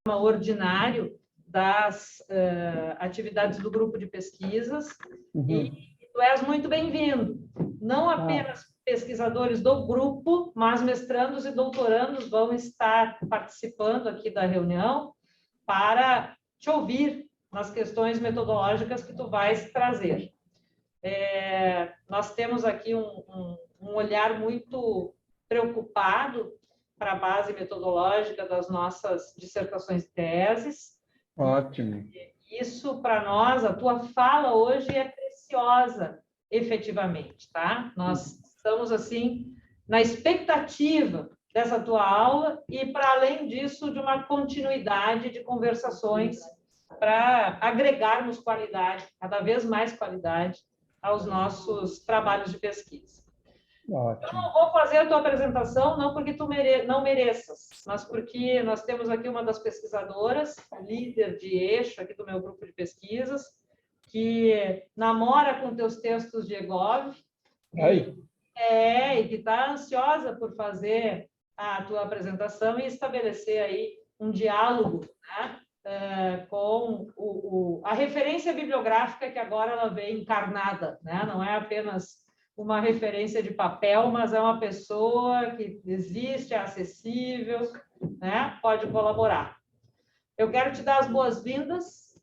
Ordinário das atividades do grupo de pesquisas, e tu és muito bem-vindo. Não apenas pesquisadores do grupo, mas mestrandos e doutorandos vão estar participando aqui da reunião para te ouvir nas questões metodológicas que tu vais trazer. Nós temos aqui um olhar muito preocupado para a base metodológica das nossas dissertações e teses. Ótimo. Isso, para nós, a tua fala hoje é preciosa, efetivamente, tá? Nós estamos, assim, na expectativa dessa tua aula e, para além disso, de uma continuidade de conversações para agregarmos qualidade, cada vez mais qualidade, aos nossos trabalhos de pesquisa. Ótimo. Eu não vou fazer a tua apresentação, não porque tu não mereças, mas porque nós temos aqui uma das pesquisadoras, líder de eixo aqui do meu grupo de pesquisas, que namora com teus textos de Egov, e que está ansiosa por fazer a tua apresentação e estabelecer aí um diálogo, né? Com a referência bibliográfica que agora ela vem encarnada, né? Não é apenas uma referência de papel, mas é uma pessoa que existe, é acessível, né? Pode colaborar. Eu quero te dar as boas-vindas.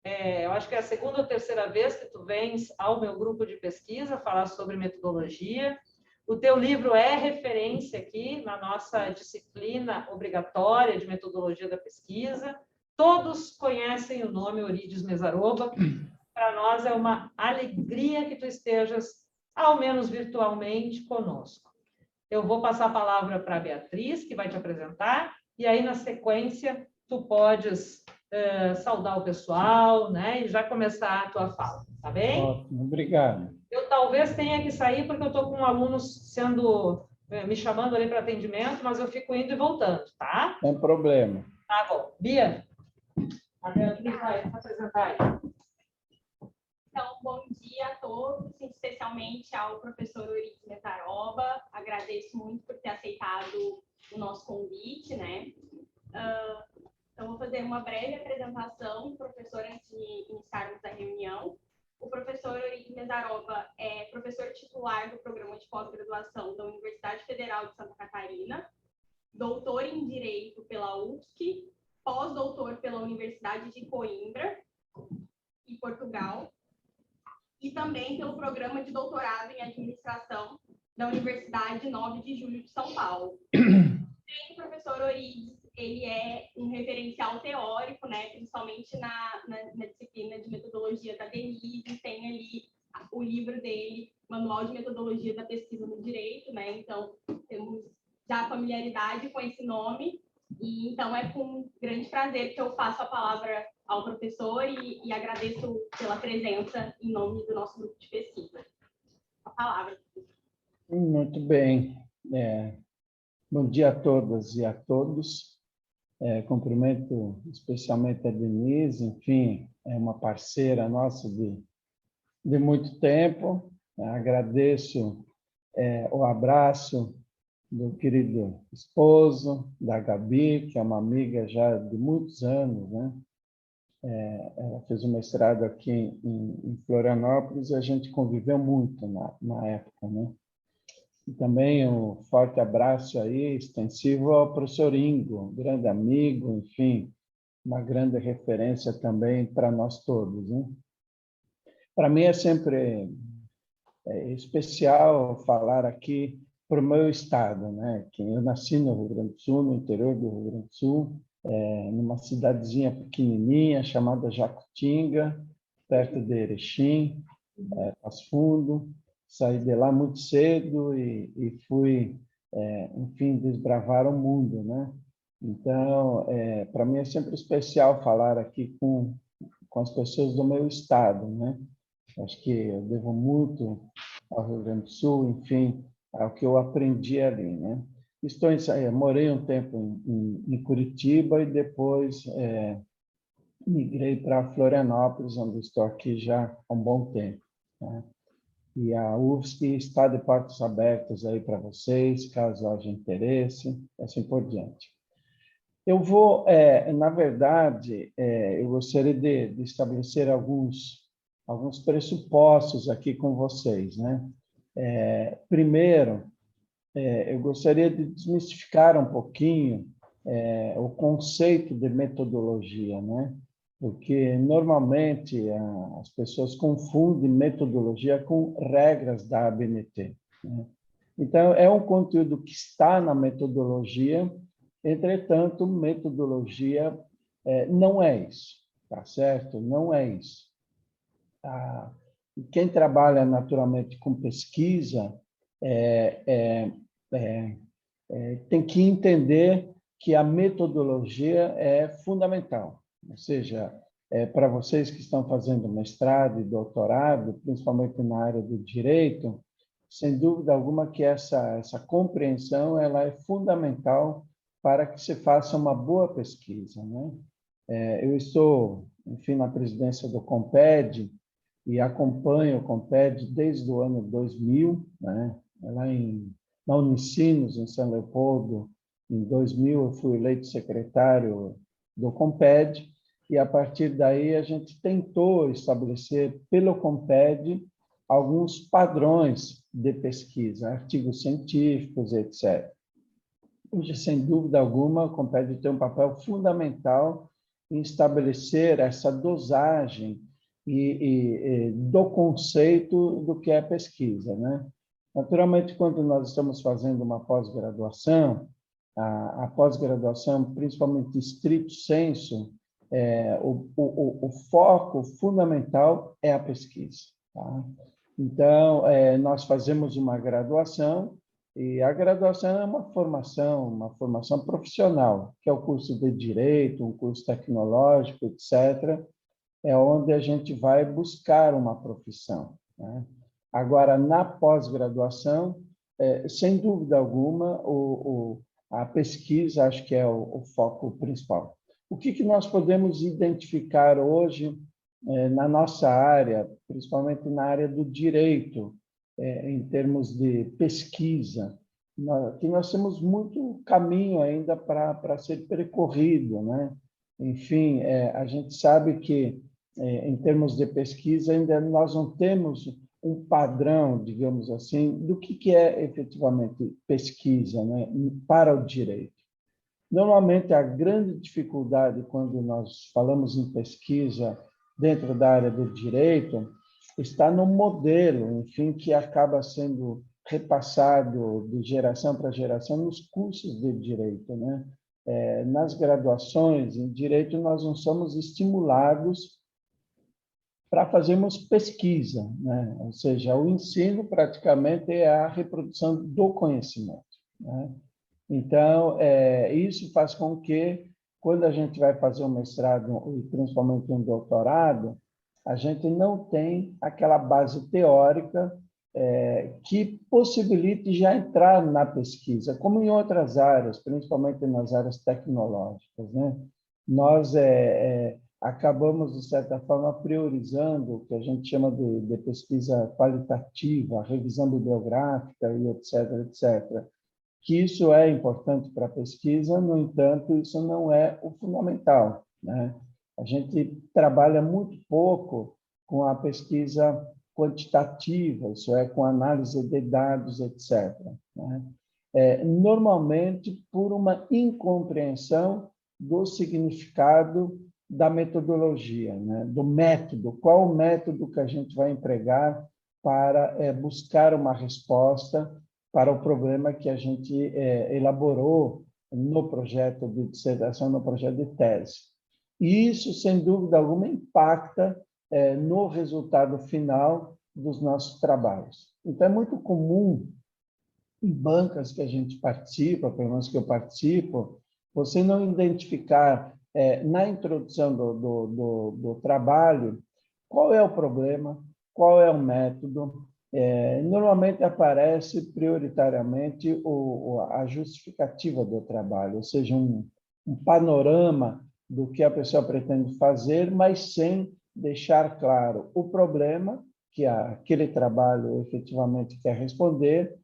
Eu acho que é a segunda ou terceira vez que tu vens ao meu grupo de pesquisa falar sobre metodologia. O teu livro é referência aqui na nossa disciplina obrigatória de metodologia da pesquisa. Todos conhecem o nome Eurídice Mesaroba. Para nós é uma alegria que tu estejas, ao menos virtualmente, conosco. Eu vou passar a palavra para a Beatriz, que vai te apresentar, e aí, na sequência, tu podes saudar o pessoal, né, e já começar a tua fala, tá bem? Ótimo, obrigado. Eu talvez tenha que sair, porque eu estou com alunos me chamando ali para atendimento, mas eu fico indo e voltando, tá? Sem problema. Tá bom. Bia, a Beatriz vai apresentar aí. Então, bom dia a todos, especialmente ao professor Eurídice Mesaroba. Agradeço muito por ter aceitado o nosso convite, né? Então, vou fazer uma breve apresentação, professor, antes de iniciarmos a reunião. O professor Eurídice Mesaroba é professor titular do programa de pós-graduação da Universidade Federal de Santa Catarina, doutor em Direito pela UFSC, pós-doutor pela Universidade de Coimbra, em Portugal, e também pelo programa de doutorado em administração da Universidade 9 de Julho de São Paulo. O professor Eurídice, ele é um referencial teórico, né, principalmente na disciplina de metodologia da Denise, tem ali o livro dele, Manual de Metodologia da Pesquisa no Direito, né, então temos já familiaridade com esse nome, e então é com grande prazer que eu passo a palavra ao professor e agradeço pela presença em nome do nosso grupo de pesquisa. A palavra. Muito bem. Bom dia a todas e a todos. Cumprimento especialmente a Denise, enfim, é uma parceira nossa de muito tempo. Agradeço o abraço do querido esposo, da Gabi, que é uma amiga já de muitos anos, né? Ela fez um mestrado aqui em Florianópolis e a gente conviveu muito na época, né? E também um forte abraço aí, extensivo ao professor Ingo, um grande amigo, enfim, uma grande referência também para nós todos, né? Para mim é sempre especial falar aqui para o meu estado, né? Que eu nasci no Rio Grande do Sul, no interior do Rio Grande do Sul, numa cidadezinha pequenininha chamada Jacutinga, perto de Erechim, Passo Fundo. Saí de lá muito cedo e fui, enfim, desbravar o mundo, né? Então, para mim é sempre especial falar aqui com as pessoas do meu estado, né? Acho que eu devo muito ao Rio Grande do Sul, enfim, ao que eu aprendi ali, né? Morei um tempo em Curitiba e depois migrei para Florianópolis, onde estou aqui já há um bom tempo, né? E a UFSC está de portas abertas aí para vocês, caso haja interesse, assim por diante. Eu vou, na verdade, eu gostaria de estabelecer alguns pressupostos aqui com vocês, né? Primeiro, eu gostaria de desmistificar um pouquinho o conceito de metodologia, né? Porque normalmente as pessoas confundem metodologia com regras da ABNT, né? Então, é um conteúdo que está na metodologia, entretanto, metodologia não é isso, tá certo? Não é isso. Quem trabalha naturalmente com pesquisa tem que entender que a metodologia é fundamental. Ou seja, para vocês que estão fazendo mestrado e doutorado, principalmente na área do direito, sem dúvida alguma que essa compreensão ela é fundamental para que se faça uma boa pesquisa, né? Eu estou, enfim, na presidência do COMPED e acompanho o COMPED desde o ano 2000, né? Lá na Unicinos, em São Leopoldo, em 2000, eu fui eleito secretário do COMPED, e a partir daí a gente tentou estabelecer pelo COMPED alguns padrões de pesquisa, artigos científicos, etc. Hoje, sem dúvida alguma, o COMPED tem um papel fundamental em estabelecer essa dosagem do conceito do que é pesquisa, né? Naturalmente, quando nós estamos fazendo uma pós-graduação, a pós-graduação, principalmente estrito sensu, o foco fundamental é a pesquisa, tá? Então, nós fazemos uma graduação, e a graduação é uma formação profissional, que é o curso de Direito, um curso tecnológico, etc., é onde a gente vai buscar uma profissão, né? Agora, na pós-graduação, sem dúvida alguma, a pesquisa acho que é o foco principal. O que nós podemos identificar hoje na nossa área, principalmente na área do direito, em termos de pesquisa, que nós temos muito caminho ainda para ser percorrido, né? Enfim, a gente sabe que, em termos de pesquisa, ainda nós não temos um padrão, digamos assim, do que é efetivamente pesquisa, né, para o direito. Normalmente, a grande dificuldade quando nós falamos em pesquisa dentro da área do direito está no modelo, enfim, que acaba sendo repassado de geração para geração nos cursos de direito, né? Nas graduações em direito, nós não somos estimulados para fazermos pesquisa, né? Ou seja, o ensino praticamente é a reprodução do conhecimento, né? Então, isso faz com que, quando a gente vai fazer um mestrado, e principalmente um doutorado, a gente não tem aquela base teórica que possibilite já entrar na pesquisa, como em outras áreas, principalmente nas áreas tecnológicas, né? Nós acabamos, de certa forma, priorizando o que a gente chama de pesquisa qualitativa, revisão bibliográfica e etc., etc., que isso é importante para a pesquisa, no entanto, isso não é o fundamental, né? A gente trabalha muito pouco com a pesquisa quantitativa, isso é, com análise de dados, etc., né? Normalmente por uma incompreensão do significado da metodologia, né? Do método, qual o método que a gente vai empregar para buscar uma resposta para o problema que a gente elaborou no projeto de dissertação, no projeto de tese. E isso, sem dúvida alguma, impacta no resultado final dos nossos trabalhos. Então, é muito comum, em bancas que a gente participa, pelo menos que eu participo, você não identificar, na introdução do trabalho, qual é o problema, qual é o método. Normalmente aparece prioritariamente a justificativa do trabalho, ou seja, um panorama do que a pessoa pretende fazer, mas sem deixar claro o problema que aquele trabalho efetivamente quer responder,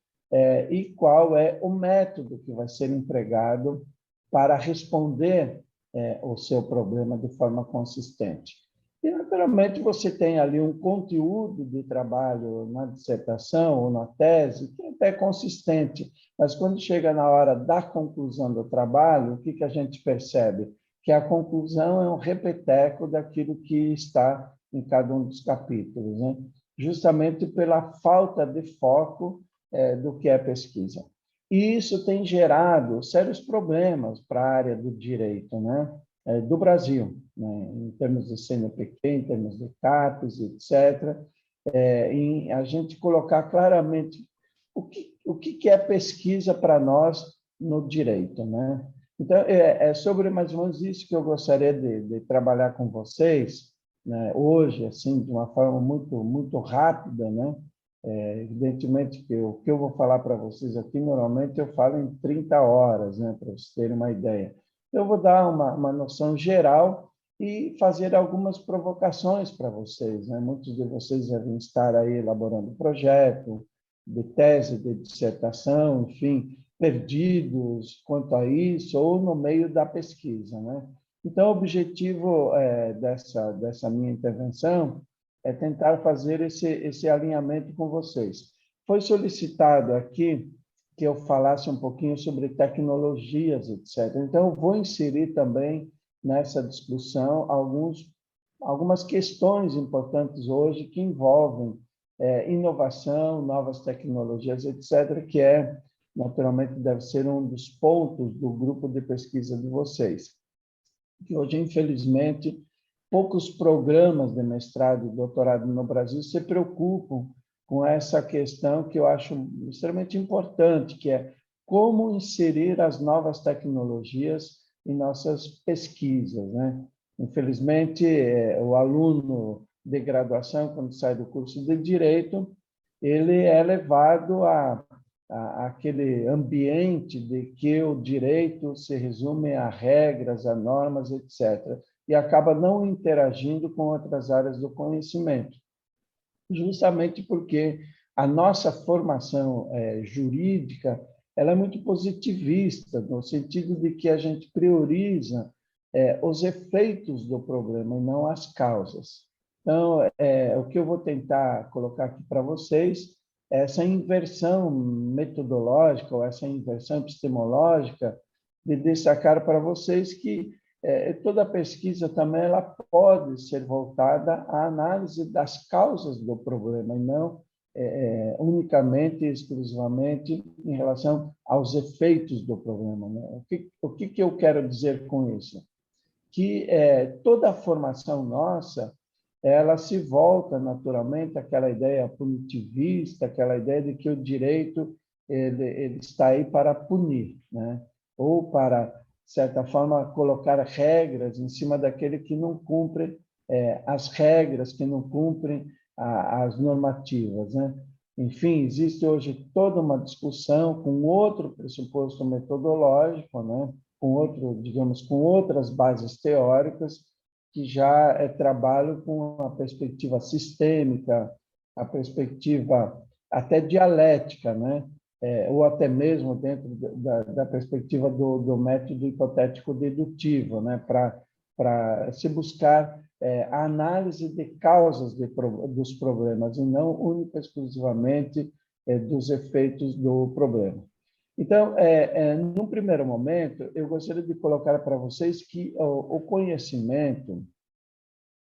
e qual é o método que vai ser empregado para responder o seu problema de forma consistente. E, naturalmente, você tem ali um conteúdo de trabalho na dissertação ou na tese que até é consistente, mas quando chega na hora da conclusão do trabalho, o que a gente percebe? Que a conclusão é um repeteco daquilo que está em cada um dos capítulos, né? Justamente pela falta de foco do que é pesquisa. E isso tem gerado sérios problemas para a área do direito, né? Do Brasil, né? Em termos de CNPq, em termos de CAPES, etc., em a gente colocar claramente o que é pesquisa para nós no direito, né? Então, é sobre mais ou menos isso que eu gostaria de trabalhar com vocês, né? Hoje, assim, de uma forma muito rápida, né? Evidentemente que o que eu vou falar para vocês aqui, normalmente eu falo em 30 horas, né? Para vocês terem uma ideia. Eu vou dar uma noção geral e fazer algumas provocações para vocês, né? Muitos de vocês devem estar aí elaborando projeto de tese, de dissertação, enfim, perdidos quanto a isso, ou no meio da pesquisa, né? Então, o objetivo dessa minha intervenção é tentar fazer esse alinhamento com vocês. Foi solicitado aqui que eu falasse um pouquinho sobre tecnologias, etc. Então, eu vou inserir também nessa discussão algumas questões importantes hoje que envolvem inovação, novas tecnologias, etc., que naturalmente, deve ser um dos pontos do grupo de pesquisa de vocês. Que hoje, infelizmente, poucos programas de mestrado e doutorado no Brasil se preocupam com essa questão que eu acho extremamente importante, que é como inserir as novas tecnologias em nossas pesquisas, né? Infelizmente, o aluno de graduação, quando sai do curso de Direito, ele é levado àquele ambiente de que o direito se resume a regras, a normas, etc., e acaba não interagindo com outras áreas do conhecimento, justamente porque a nossa formação jurídica ela é muito positivista, no sentido de que a gente prioriza os efeitos do problema e não as causas. Então, o que eu vou tentar colocar aqui para vocês é essa inversão metodológica ou essa inversão epistemológica de destacar para vocês que toda pesquisa também ela pode ser voltada à análise das causas do problema e não unicamente e exclusivamente em relação aos efeitos do problema, né? O que eu quero dizer com isso? Que toda a formação nossa ela se volta naturalmente àquela ideia punitivista, aquela ideia de que o direito ele está aí para punir, né? Ou para, de certa forma, colocar regras em cima daquele que não cumpre as regras, que não cumprem as normativas, né? Enfim, existe hoje toda uma discussão com outro pressuposto metodológico, né? Com outras bases teóricas, que já trabalham com a perspectiva sistêmica, a perspectiva até dialética, né? Ou até mesmo dentro da perspectiva do método hipotético dedutivo, né? Para se buscar a análise de causas dos problemas e não única e exclusivamente dos efeitos do problema. Então, num primeiro momento, eu gostaria de colocar para vocês que o conhecimento,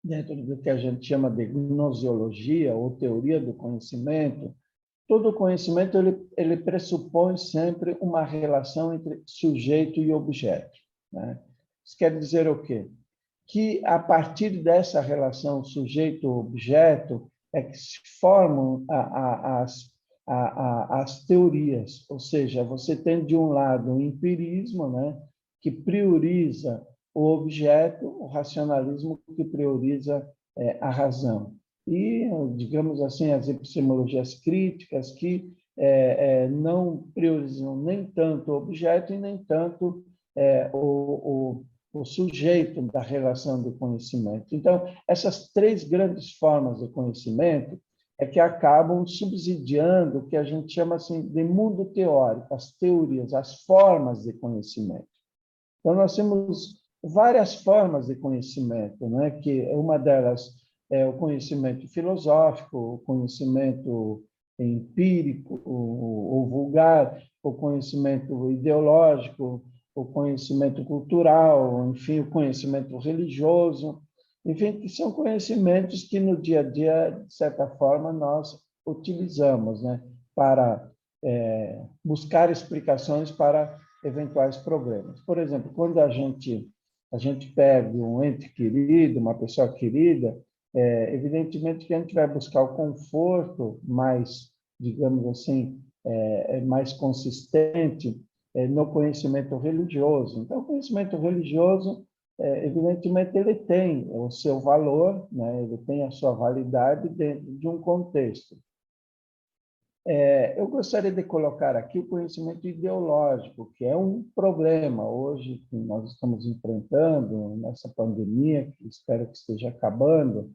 dentro do que a gente chama de gnoseologia, ou teoria do conhecimento, todo conhecimento ele pressupõe sempre uma relação entre sujeito e objeto, né? Isso quer dizer o quê? Que, a partir dessa relação sujeito-objeto, é que se formam as teorias, ou seja, você tem de um lado o empirismo, né, que prioriza o objeto, o racionalismo que prioriza a razão. E, digamos assim, as epistemologias críticas que não priorizam nem tanto o objeto e nem tanto o sujeito da relação do conhecimento. Então, essas três grandes formas de conhecimento, que acabam subsidiando o que a gente chama assim, de mundo teórico, as teorias, as formas de conhecimento. Então, nós temos várias formas de conhecimento, né? Que uma delas é o conhecimento filosófico, o conhecimento empírico, o vulgar, o conhecimento ideológico, o conhecimento cultural, enfim, o conhecimento religioso, enfim, que são conhecimentos que no dia a dia, de certa forma, nós utilizamos, né? Para buscar explicações para eventuais problemas. Por exemplo, quando a gente perde um ente querido, uma pessoa querida, evidentemente que a gente vai buscar o conforto mais, digamos assim, mais consistente no conhecimento religioso. Então, o conhecimento religioso, evidentemente, ele tem o seu valor, né? Ele tem a sua validade dentro de um contexto. Eu gostaria de colocar aqui o conhecimento ideológico, que é um problema hoje que nós estamos enfrentando nessa pandemia, que espero que esteja acabando.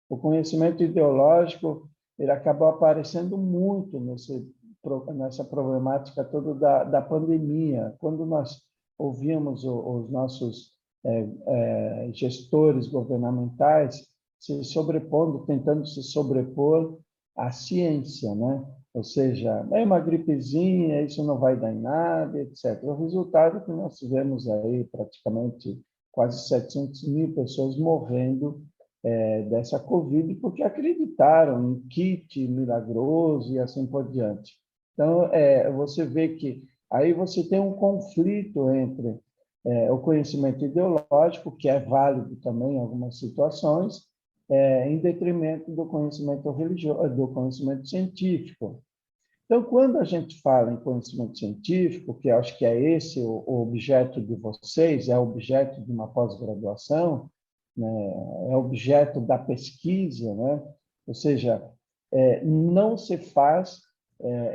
O conhecimento ideológico ele acabou aparecendo muito nessa problemática toda da pandemia. Quando nós ouvíamos os nossos gestores governamentais se sobrepondo, tentando se sobrepor à ciência, né? Ou seja, é uma gripezinha, isso não vai dar em nada, etc. O resultado é que nós tivemos aí praticamente quase 700 mil pessoas morrendo dessa Covid, porque acreditaram em kit milagroso e assim por diante. Então, você vê que aí você tem um conflito entre o conhecimento ideológico, que é válido também em algumas situações, em detrimento do conhecimento religioso, do conhecimento científico. Então, quando a gente fala em conhecimento científico, que eu acho que é esse o objeto de vocês, é objeto de uma pós-graduação, né? É objeto da pesquisa, né? Ou seja, não se faz,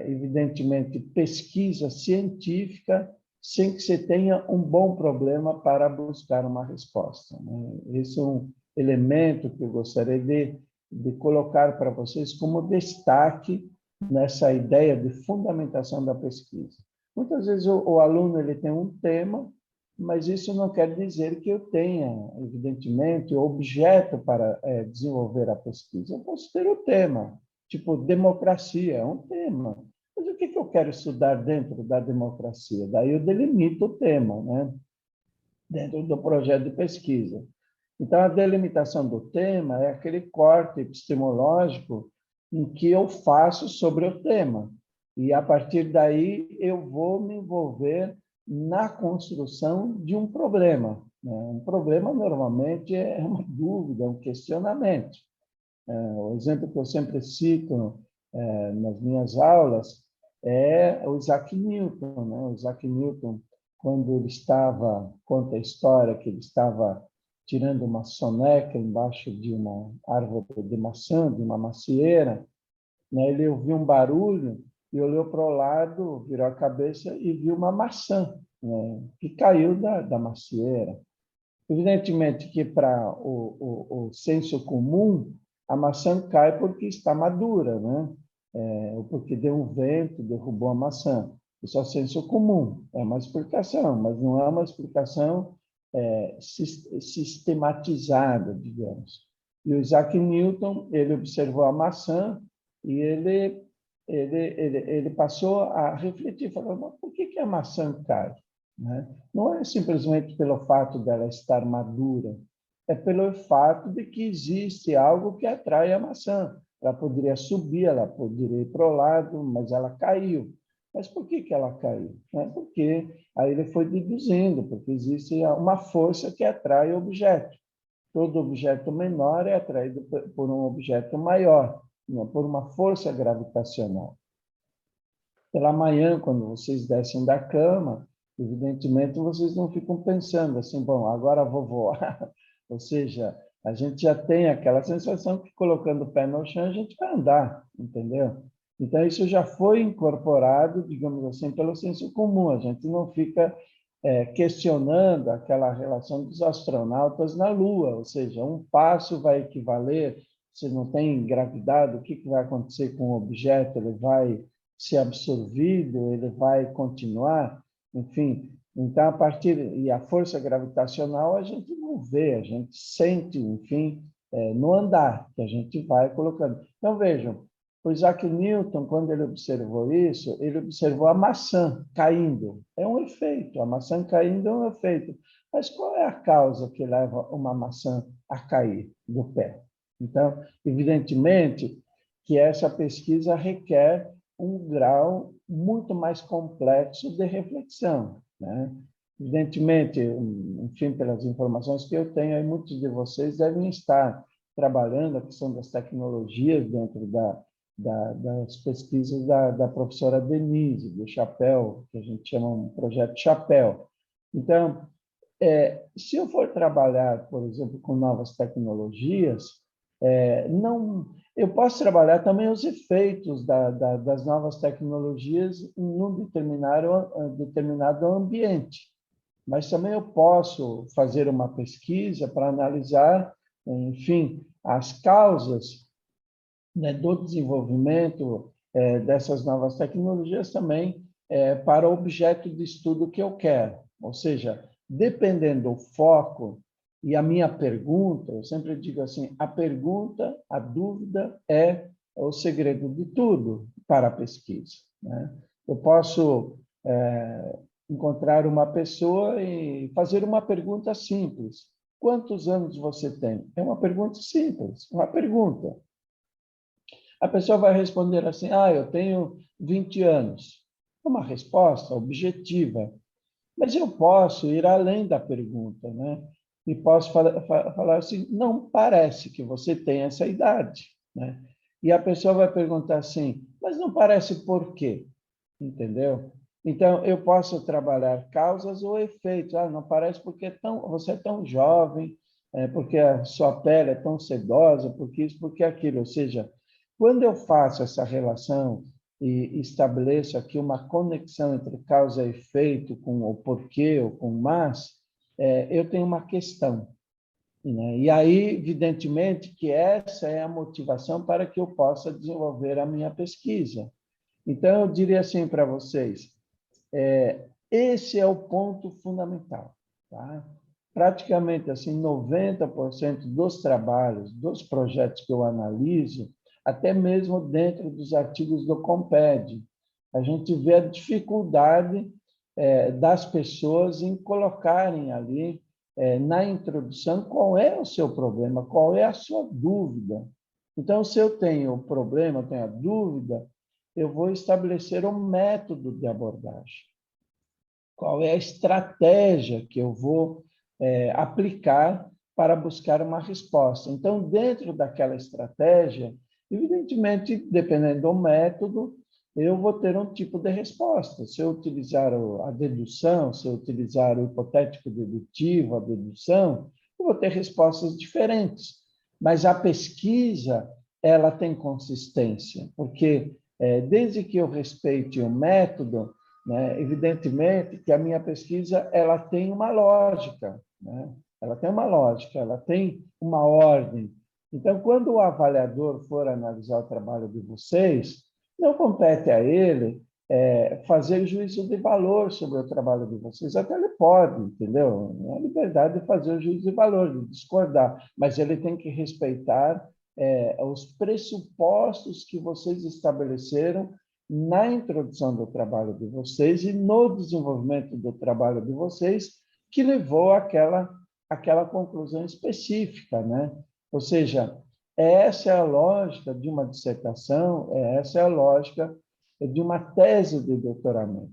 evidentemente, pesquisa científica sem que você tenha um bom problema para buscar uma resposta, né? Esse é um elemento que eu gostaria de colocar para vocês como destaque nessa ideia de fundamentação da pesquisa. Muitas vezes o aluno ele tem um tema, mas isso não quer dizer que eu tenha, evidentemente, o objeto para desenvolver a pesquisa. Eu posso ter o tema, tipo democracia, é um tema. Mas o que eu quero estudar dentro da democracia? Daí eu delimito o tema, né? Dentro do projeto de pesquisa. Então, a delimitação do tema é aquele corte epistemológico em que eu faço sobre o tema. E, a partir daí, eu vou me envolver na construção de um problema, né? Um problema, normalmente, é uma dúvida, um questionamento. O exemplo que eu sempre cito nas minhas aulas é o Isaac Newton, né? O Isaac Newton, quando ele estava, conta a história que ele estava tirando uma soneca embaixo de uma árvore de maçã, de uma macieira, né? Ele ouviu um barulho e olhou para o lado, virou a cabeça e viu uma maçã, né? Que caiu da macieira. Evidentemente que para o senso comum, a maçã cai porque está madura, né? Ou porque deu um vento, derrubou a maçã. Isso é o senso comum, é uma explicação, mas não é uma explicação sistematizada, digamos. E o Isaac Newton, ele observou a maçã e ele passou a refletir, falou, mas por que a maçã cai? Né? Não é simplesmente pelo fato dela estar madura, é pelo fato de que existe algo que atrai a maçã. Ela poderia subir, ela poderia ir para o lado, mas ela caiu. Mas por que ela caiu? Porque aí ele foi deduzindo, porque existe uma força que atrai o objeto. Todo objeto menor é atraído por um objeto maior, por uma força gravitacional. Pela manhã, quando vocês descem da cama, evidentemente vocês não ficam pensando assim, bom, agora vou voar. Ou seja, a gente já tem aquela sensação que colocando o pé no chão a gente vai andar, entendeu? Então isso já foi incorporado, digamos assim, pelo senso comum. A gente não fica questionando aquela relação dos astronautas na Lua, ou seja, um passo vai equivaler se não tem gravidade, o que vai acontecer com o objeto? Ele vai ser absorvido? Ele vai continuar? Enfim, então, a partir... E a força gravitacional a gente não vê, a gente sente, enfim, no andar, que a gente vai colocando. Então, vejam, o Isaac Newton, quando ele observou isso, ele observou a maçã caindo. É um efeito, a maçã caindo é um efeito. Mas qual é a causa que leva uma maçã a cair do pé? Então, evidentemente que essa pesquisa requer um grau muito mais complexo de reflexão, né? Evidentemente, enfim, pelas informações que eu tenho, aí muitos de vocês devem estar trabalhando a questão das tecnologias dentro das pesquisas da professora Denise, do Chapéu, que a gente chama um projeto Chapéu. Então, se eu for trabalhar, por exemplo, com novas tecnologias, eu posso trabalhar também os efeitos das novas tecnologias em um determinado ambiente, mas também eu posso fazer uma pesquisa para analisar, enfim, as causas, né, do desenvolvimento dessas novas tecnologias também para o objeto de estudo que eu quero. Ou seja, dependendo do foco e a minha pergunta, eu sempre digo assim, a pergunta, a dúvida é o segredo de tudo para a pesquisa, né? Eu posso encontrar uma pessoa e fazer uma pergunta simples. Quantos anos você tem? É uma pergunta simples, uma pergunta. A pessoa vai responder assim, eu tenho 20 anos. É uma resposta objetiva. Mas eu posso ir além da pergunta, né? E posso falar assim, não parece que você tem essa idade, né? E a pessoa vai perguntar assim, mas não parece por quê? Entendeu? Então, eu posso trabalhar causas ou efeitos. Não parece porque você é tão jovem, porque a sua pele é tão sedosa, porque isso, porque aquilo. Ou seja, quando eu faço essa relação e estabeleço aqui uma conexão entre causa e efeito, com o porquê ou com o mas, eu tenho uma questão, né? E aí, evidentemente, que essa é a motivação para que eu possa desenvolver a minha pesquisa. Então, eu diria assim para vocês, esse é o ponto fundamental, tá? Praticamente assim, 90% dos trabalhos, dos projetos que eu analiso, até mesmo dentro dos artigos do Comped, a gente vê a dificuldade das pessoas em colocarem ali, na introdução, qual é o seu problema, qual é a sua dúvida. Então, se eu tenho o problema, tenho a dúvida, eu vou estabelecer um método de abordagem. Qual é a estratégia que eu vou aplicar para buscar uma resposta? Então, dentro daquela estratégia, evidentemente, dependendo do método, eu vou ter um tipo de resposta. Se eu utilizar a dedução, se eu utilizar o hipotético dedutivo, a dedução, eu vou ter respostas diferentes. Mas a pesquisa, ela tem consistência, porque desde que eu respeite o método, né, evidentemente que a minha pesquisa ela tem uma lógica, né? Ela tem uma lógica, ela tem uma ordem. Então, quando o avaliador for analisar o trabalho de vocês, não compete a ele fazer juízo de valor sobre o trabalho de vocês. Até ele pode, entendeu? É a liberdade de fazer o juízo de valor, de discordar, mas ele tem que respeitar os pressupostos que vocês estabeleceram na introdução do trabalho de vocês e no desenvolvimento do trabalho de vocês, que levou àquela conclusão específica, né? Ou seja, essa é a lógica de uma dissertação, essa é a lógica de uma tese de doutoramento.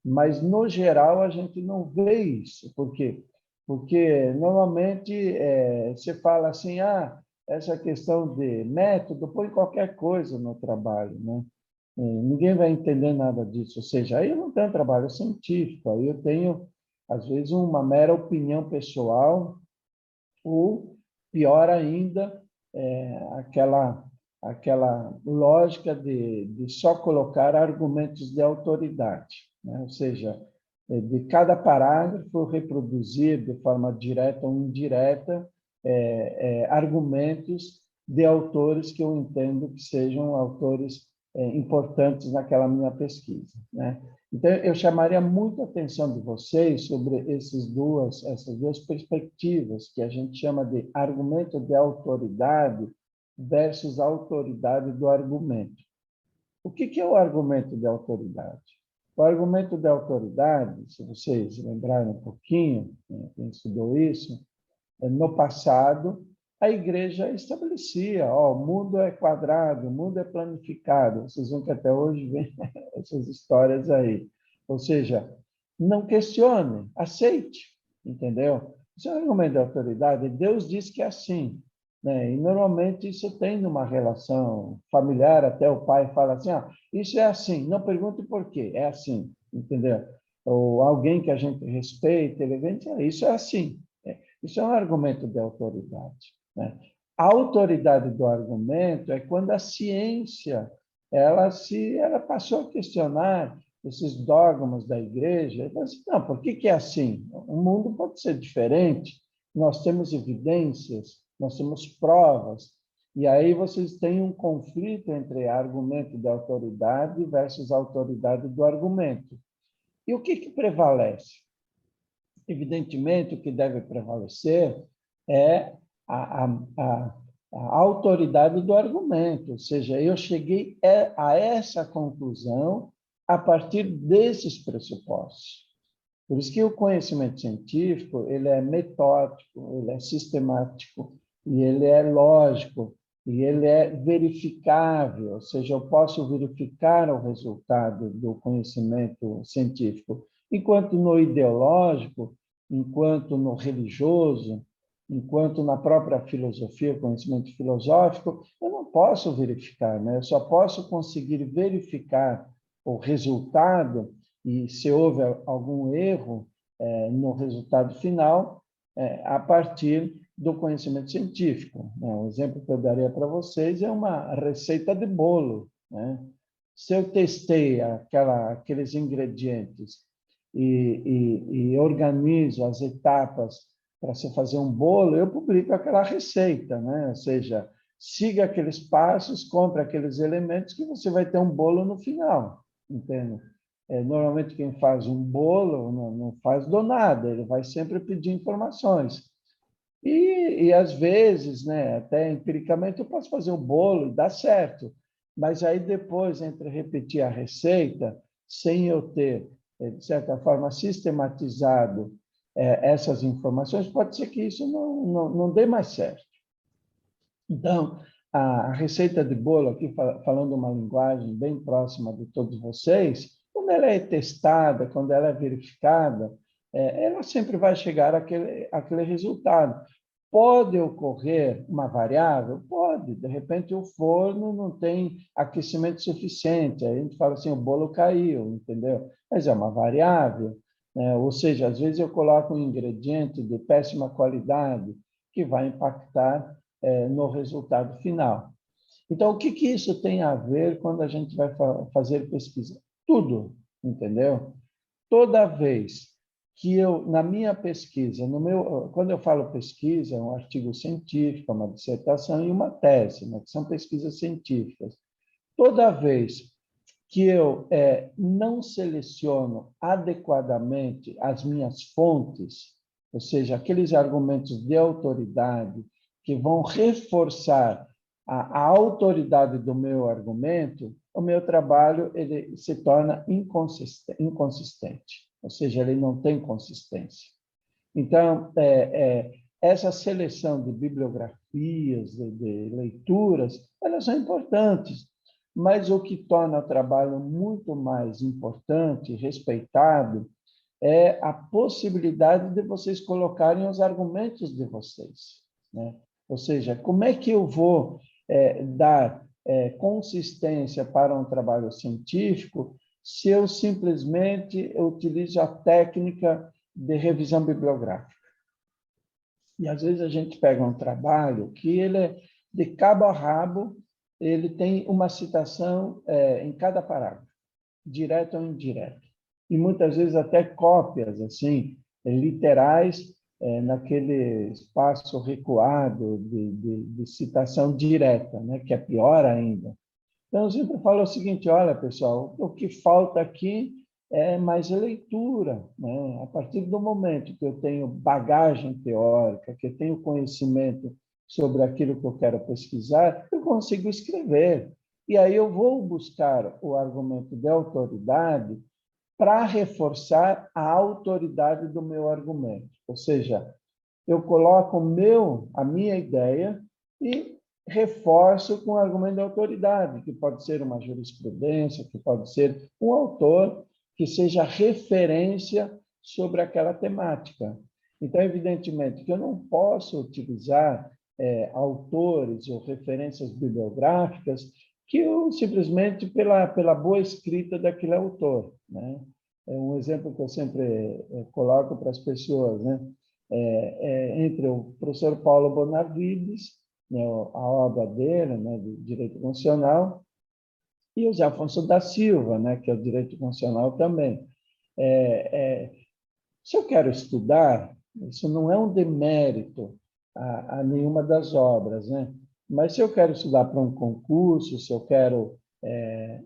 Mas, no geral, a gente não vê isso. Por quê? Porque, normalmente, você fala assim, essa questão de método, põe qualquer coisa no trabalho, né? Ninguém vai entender nada disso. Ou seja, aí eu não tenho trabalho científico, aí eu tenho, às vezes, uma mera opinião pessoal, ou, pior ainda, aquela lógica de só colocar argumentos de autoridade, né? Ou seja, de cada parágrafo reproduzir de forma direta ou indireta argumentos de autores que eu entendo que sejam autores importantes naquela minha pesquisa, né? Então, eu chamaria muito a atenção de vocês sobre essas duas perspectivas, que a gente chama de argumento de autoridade versus autoridade do argumento. O que é o argumento de autoridade? O argumento de autoridade, se vocês lembrarem um pouquinho, quem estudou isso, no passado, a igreja estabelecia, o mundo é quadrado, o mundo é planificado. Vocês vão que até hoje vem essas histórias aí. Ou seja, não questione, aceite, entendeu? Isso é um argumento de autoridade. Deus diz que é assim, né? E normalmente isso tem numa relação familiar, até o pai fala assim, isso é assim, não pergunte por quê, é assim, entendeu? Ou alguém que a gente respeita, ele vem dizer, isso é assim. Isso é um argumento de autoridade, né? A autoridade do argumento é quando a ciência ela passou a questionar esses dogmas da igreja. E falou assim, não, por que é assim? O mundo pode ser diferente. Nós temos evidências, nós temos provas. E aí vocês têm um conflito entre argumento da autoridade versus autoridade do argumento. E o que prevalece? Evidentemente, o que deve prevalecer é a autoridade do argumento, ou seja, eu cheguei a essa conclusão a partir desses pressupostos. Por isso que o conhecimento científico ele é metódico, ele é sistemático, e ele é lógico, e ele é verificável, ou seja, eu posso verificar o resultado do conhecimento científico. Enquanto no ideológico, enquanto no religioso, enquanto na própria filosofia, conhecimento filosófico, eu não posso verificar, né? Eu só posso conseguir verificar o resultado e se houve algum erro no resultado final a partir do conhecimento científico, né? Um exemplo que eu daria para vocês é uma receita de bolo, né? Se eu testei aqueles ingredientes e organizo as etapas para se fazer um bolo, eu publico aquela receita, né? Ou seja, siga aqueles passos, compre aqueles elementos que você vai ter um bolo no final, entende? Normalmente quem faz um bolo não faz do nada, ele vai sempre pedir informações. E às vezes, né, até empiricamente, eu posso fazer o bolo e dá certo. Mas aí depois, entre repetir a receita, sem eu ter, de certa forma, sistematizado essas informações, pode ser que isso não dê mais certo. Então, a receita de bolo, aqui falando uma linguagem bem próxima de todos vocês, quando ela é testada, quando ela é verificada, ela sempre vai chegar àquele resultado. Pode ocorrer uma variável? Pode. De repente, o forno não tem aquecimento suficiente. Aí a gente fala assim, o bolo caiu, entendeu? Mas é uma variável, né? Ou seja, às vezes eu coloco um ingrediente de péssima qualidade que vai impactar no resultado final. Então, o que isso tem a ver quando a gente vai fazer pesquisa? Tudo, entendeu? Toda vez que eu, na minha pesquisa, quando eu falo pesquisa, é um artigo científico, uma dissertação e uma tese, né, que são pesquisas científicas. Toda vez que eu não seleciono adequadamente as minhas fontes, ou seja, aqueles argumentos de autoridade que vão reforçar a autoridade do meu argumento, o meu trabalho ele se torna inconsistente, ou seja, ele não tem consistência. Então, essa seleção de bibliografias, de leituras, elas são importantes, mas o que torna o trabalho muito mais importante, respeitado, é a possibilidade de vocês colocarem os argumentos de vocês, né? Ou seja, como é que eu vou dar consistência para um trabalho científico se eu simplesmente utilizo a técnica de revisão bibliográfica? E às vezes a gente pega um trabalho que ele é de cabo a rabo, ele tem uma citação em cada parágrafo, direto ou indireto. E muitas vezes até cópias assim literais naquele espaço recuado de citação direta, né? Que é pior ainda. Então, eu sempre falo o seguinte, olha, pessoal, o que falta aqui é mais leitura, né? A partir do momento que eu tenho bagagem teórica, que eu tenho conhecimento sobre aquilo que eu quero pesquisar, eu consigo escrever. E aí eu vou buscar o argumento de autoridade para reforçar a autoridade do meu argumento. Ou seja, eu coloco a minha ideia e reforço com argumento de autoridade, que pode ser uma jurisprudência, que pode ser um autor que seja referência sobre aquela temática. Então, evidentemente, que eu não posso utilizar autores ou referências bibliográficas que eu, simplesmente pela boa escrita daquele autor, né? É um exemplo que eu sempre coloco para as pessoas, né? Entre o professor Paulo Bonavides, né, a obra dele, né, de Direito Constitucional, e o José Afonso da Silva, né, que é o Direito Constitucional também. Se eu quero estudar, isso não é um demérito a nenhuma das obras, né? Mas se eu quero estudar para um concurso, se eu quero,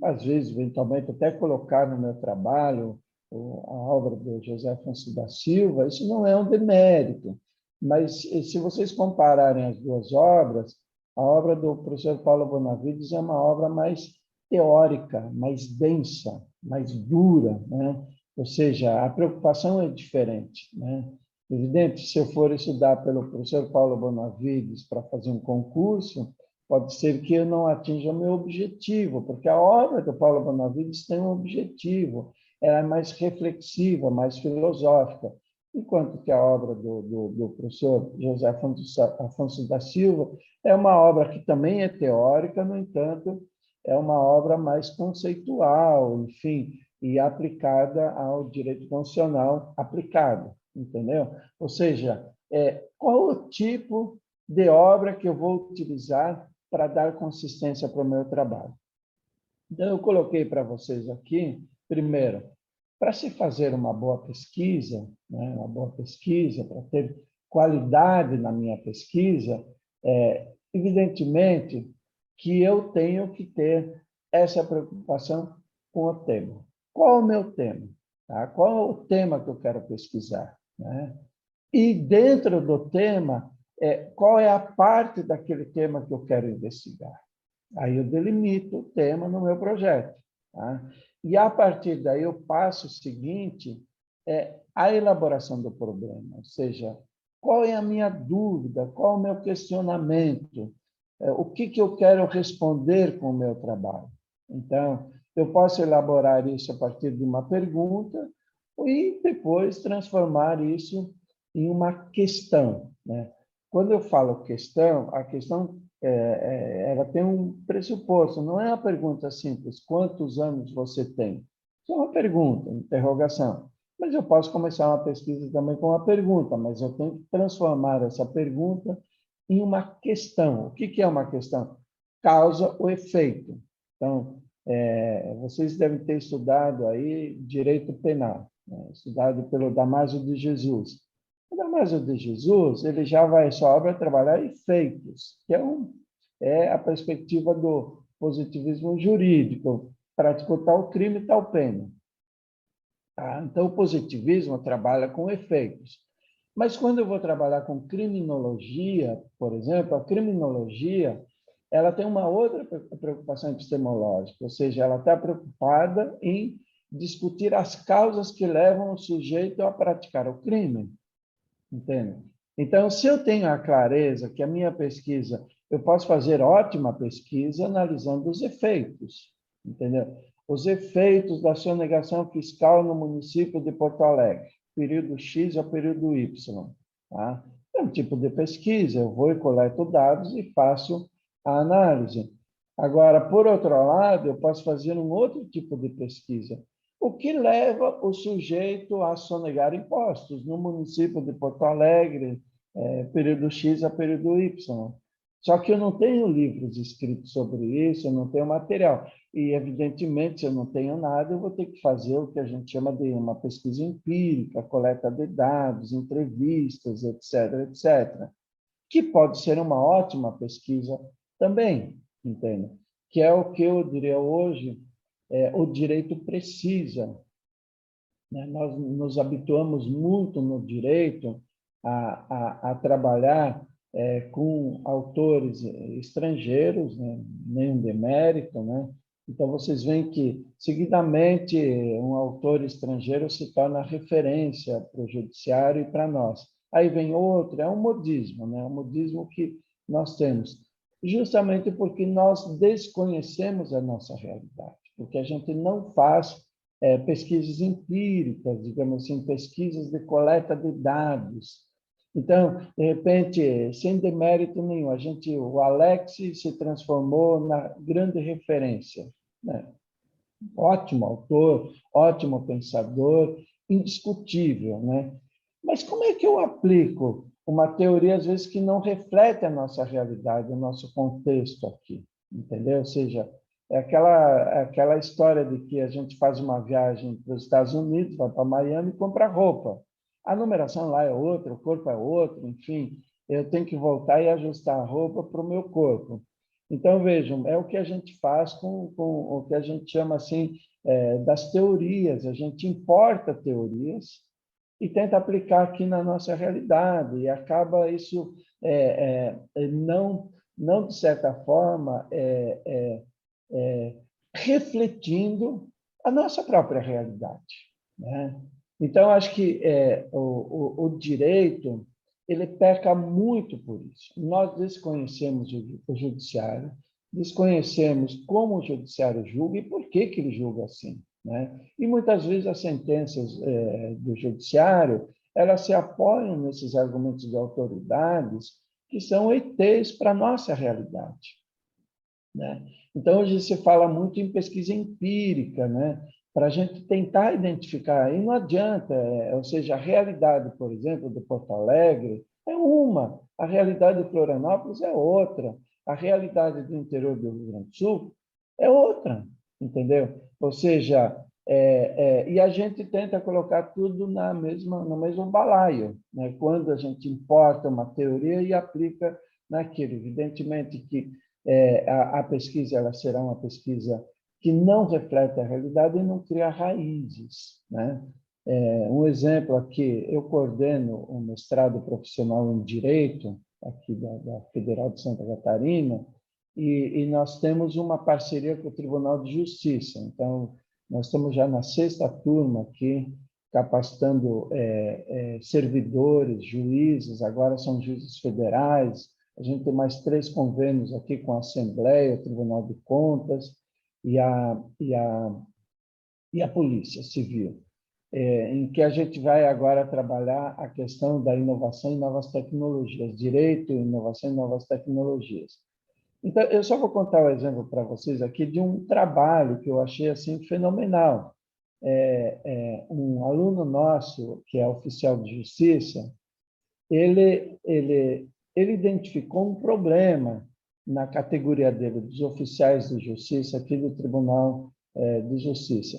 às vezes, eventualmente, até colocar no meu trabalho a obra do José Afonso da Silva, isso não é um demérito. Mas se vocês compararem as duas obras, a obra do professor Paulo Bonavides é uma obra mais teórica, mais densa, mais dura, né? Ou seja, a preocupação é diferente, né? Evidente, se eu for estudar pelo professor Paulo Bonavides para fazer um concurso, pode ser que eu não atinja o meu objetivo, porque a obra do Paulo Bonavides tem um objetivo, ela é mais reflexiva, mais filosófica, enquanto que a obra do professor José Afonso da Silva é uma obra que também é teórica, no entanto, é uma obra mais conceitual, enfim, e aplicada ao direito constitucional aplicado, entendeu? Ou seja, qual o tipo de obra que eu vou utilizar para dar consistência para o meu trabalho? Então, eu coloquei para vocês aqui, primeiro, para se fazer uma boa pesquisa, né, uma boa pesquisa, para ter qualidade na minha pesquisa, evidentemente que eu tenho que ter essa preocupação com o tema. Qual é o meu tema? Tá? Qual é o tema que eu quero pesquisar? Né? E dentro do tema, qual é a parte daquele tema que eu quero investigar? Aí eu delimito o tema no meu projeto. Tá? E, a partir daí, eu passo o seguinte, a elaboração do problema, ou seja, qual é a minha dúvida, qual é o meu questionamento, o que eu quero responder com o meu trabalho. Então, eu posso elaborar isso a partir de uma pergunta e depois transformar isso em uma questão, né? Quando eu falo questão, a questão ela tem um pressuposto, não é uma pergunta simples, quantos anos você tem? Isso é uma pergunta, interrogação. Mas eu posso começar uma pesquisa também com uma pergunta, mas eu tenho que transformar essa pergunta em uma questão. O que é uma questão? Causa ou efeito. Então, vocês devem ter estudado aí direito penal, né? Estudado pelo Damásio de Jesus. O Damásio de Jesus, ele já vai, sua obra trabalhar efeitos, que é a perspectiva do positivismo jurídico, praticou tal crime, tal pena. Tá? Então, o positivismo trabalha com efeitos. Mas quando eu vou trabalhar com criminologia, por exemplo, a criminologia ela tem uma outra preocupação epistemológica, ou seja, ela está preocupada em discutir as causas que levam o sujeito a praticar o crime. Entende? Então, se eu tenho a clareza que a minha pesquisa, eu posso fazer ótima pesquisa analisando os efeitos, entendeu? Os efeitos da sonegação fiscal no município de Porto Alegre, período X ao período Y. Tá? É um tipo de pesquisa, eu vou e coleto dados e faço a análise. Agora, por outro lado, eu posso fazer um outro tipo de pesquisa. O que leva o sujeito a sonegar impostos no município de Porto Alegre, período X a período Y? Só que eu não tenho livros escritos sobre isso, eu não tenho material. E, evidentemente, se eu não tenho nada, eu vou ter que fazer o que a gente chama de uma pesquisa empírica, coleta de dados, entrevistas, etc., etc., que pode ser uma ótima pesquisa também, entende? Que é o que eu diria hoje, o direito precisa, né? Nós nos habituamos muito no direito a trabalhar com autores estrangeiros, né? Nenhum demérito, né? Então, vocês veem que, seguidamente, um autor estrangeiro se torna referência para o judiciário e para nós. Aí vem outro, é um modismo, né? Um modismo que nós temos, justamente porque nós desconhecemos a nossa realidade, porque a gente não faz pesquisas empíricas, digamos assim, pesquisas de coleta de dados. Então, de repente, sem demérito nenhum, o Alex se transformou na grande referência, né? Ótimo autor, ótimo pensador, indiscutível, né? Mas como é que eu aplico uma teoria, às vezes, que não reflete a nossa realidade, o nosso contexto aqui, entendeu? Ou seja, é aquela história de que a gente faz uma viagem para os Estados Unidos, vai para Miami e compra roupa. A numeração lá é outra, o corpo é outro, enfim, eu tenho que voltar e ajustar a roupa para o meu corpo. Então, vejam, é o que a gente faz com o que a gente chama assim das teorias. A gente importa teorias e tenta aplicar aqui na nossa realidade, e acaba isso não de certa forma, refletindo a nossa própria realidade, né? Então, acho que o direito ele peca muito por isso. Nós desconhecemos o judiciário, desconhecemos como o judiciário julga e por que ele julga assim, né? E muitas vezes as sentenças do judiciário elas se apoiam nesses argumentos de autoridades que são ETs para a nossa realidade, né? Então, hoje se fala muito em pesquisa empírica, né? Para a gente tentar identificar, e não adianta, ou seja, a realidade, por exemplo, de Porto Alegre é uma, a realidade de Florianópolis é outra, a realidade do interior do Rio Grande do Sul é outra, entendeu? Ou seja, e a gente tenta colocar tudo no mesmo balaio, né? Quando a gente importa uma teoria e aplica naquilo. Evidentemente que a pesquisa ela será uma pesquisa que não reflete a realidade e não cria raízes, né? Um exemplo aqui, eu coordeno um mestrado profissional em Direito, aqui da Federal de Santa Catarina, e nós temos uma parceria com o Tribunal de Justiça. Então, nós estamos já na 6ª turma aqui, capacitando servidores, juízes, agora são juízes federais. A gente tem mais 3 convênios aqui com a Assembleia, o Tribunal de Contas e a Polícia Civil, em que a gente vai agora trabalhar a questão da inovação e novas tecnologias, direito, inovação e novas tecnologias. Então, eu só vou contar um exemplo para vocês aqui de um trabalho que eu achei assim fenomenal. Um aluno nosso, que é oficial de justiça, ele identificou um problema na categoria dele, dos oficiais de justiça, aqui do Tribunal de Justiça.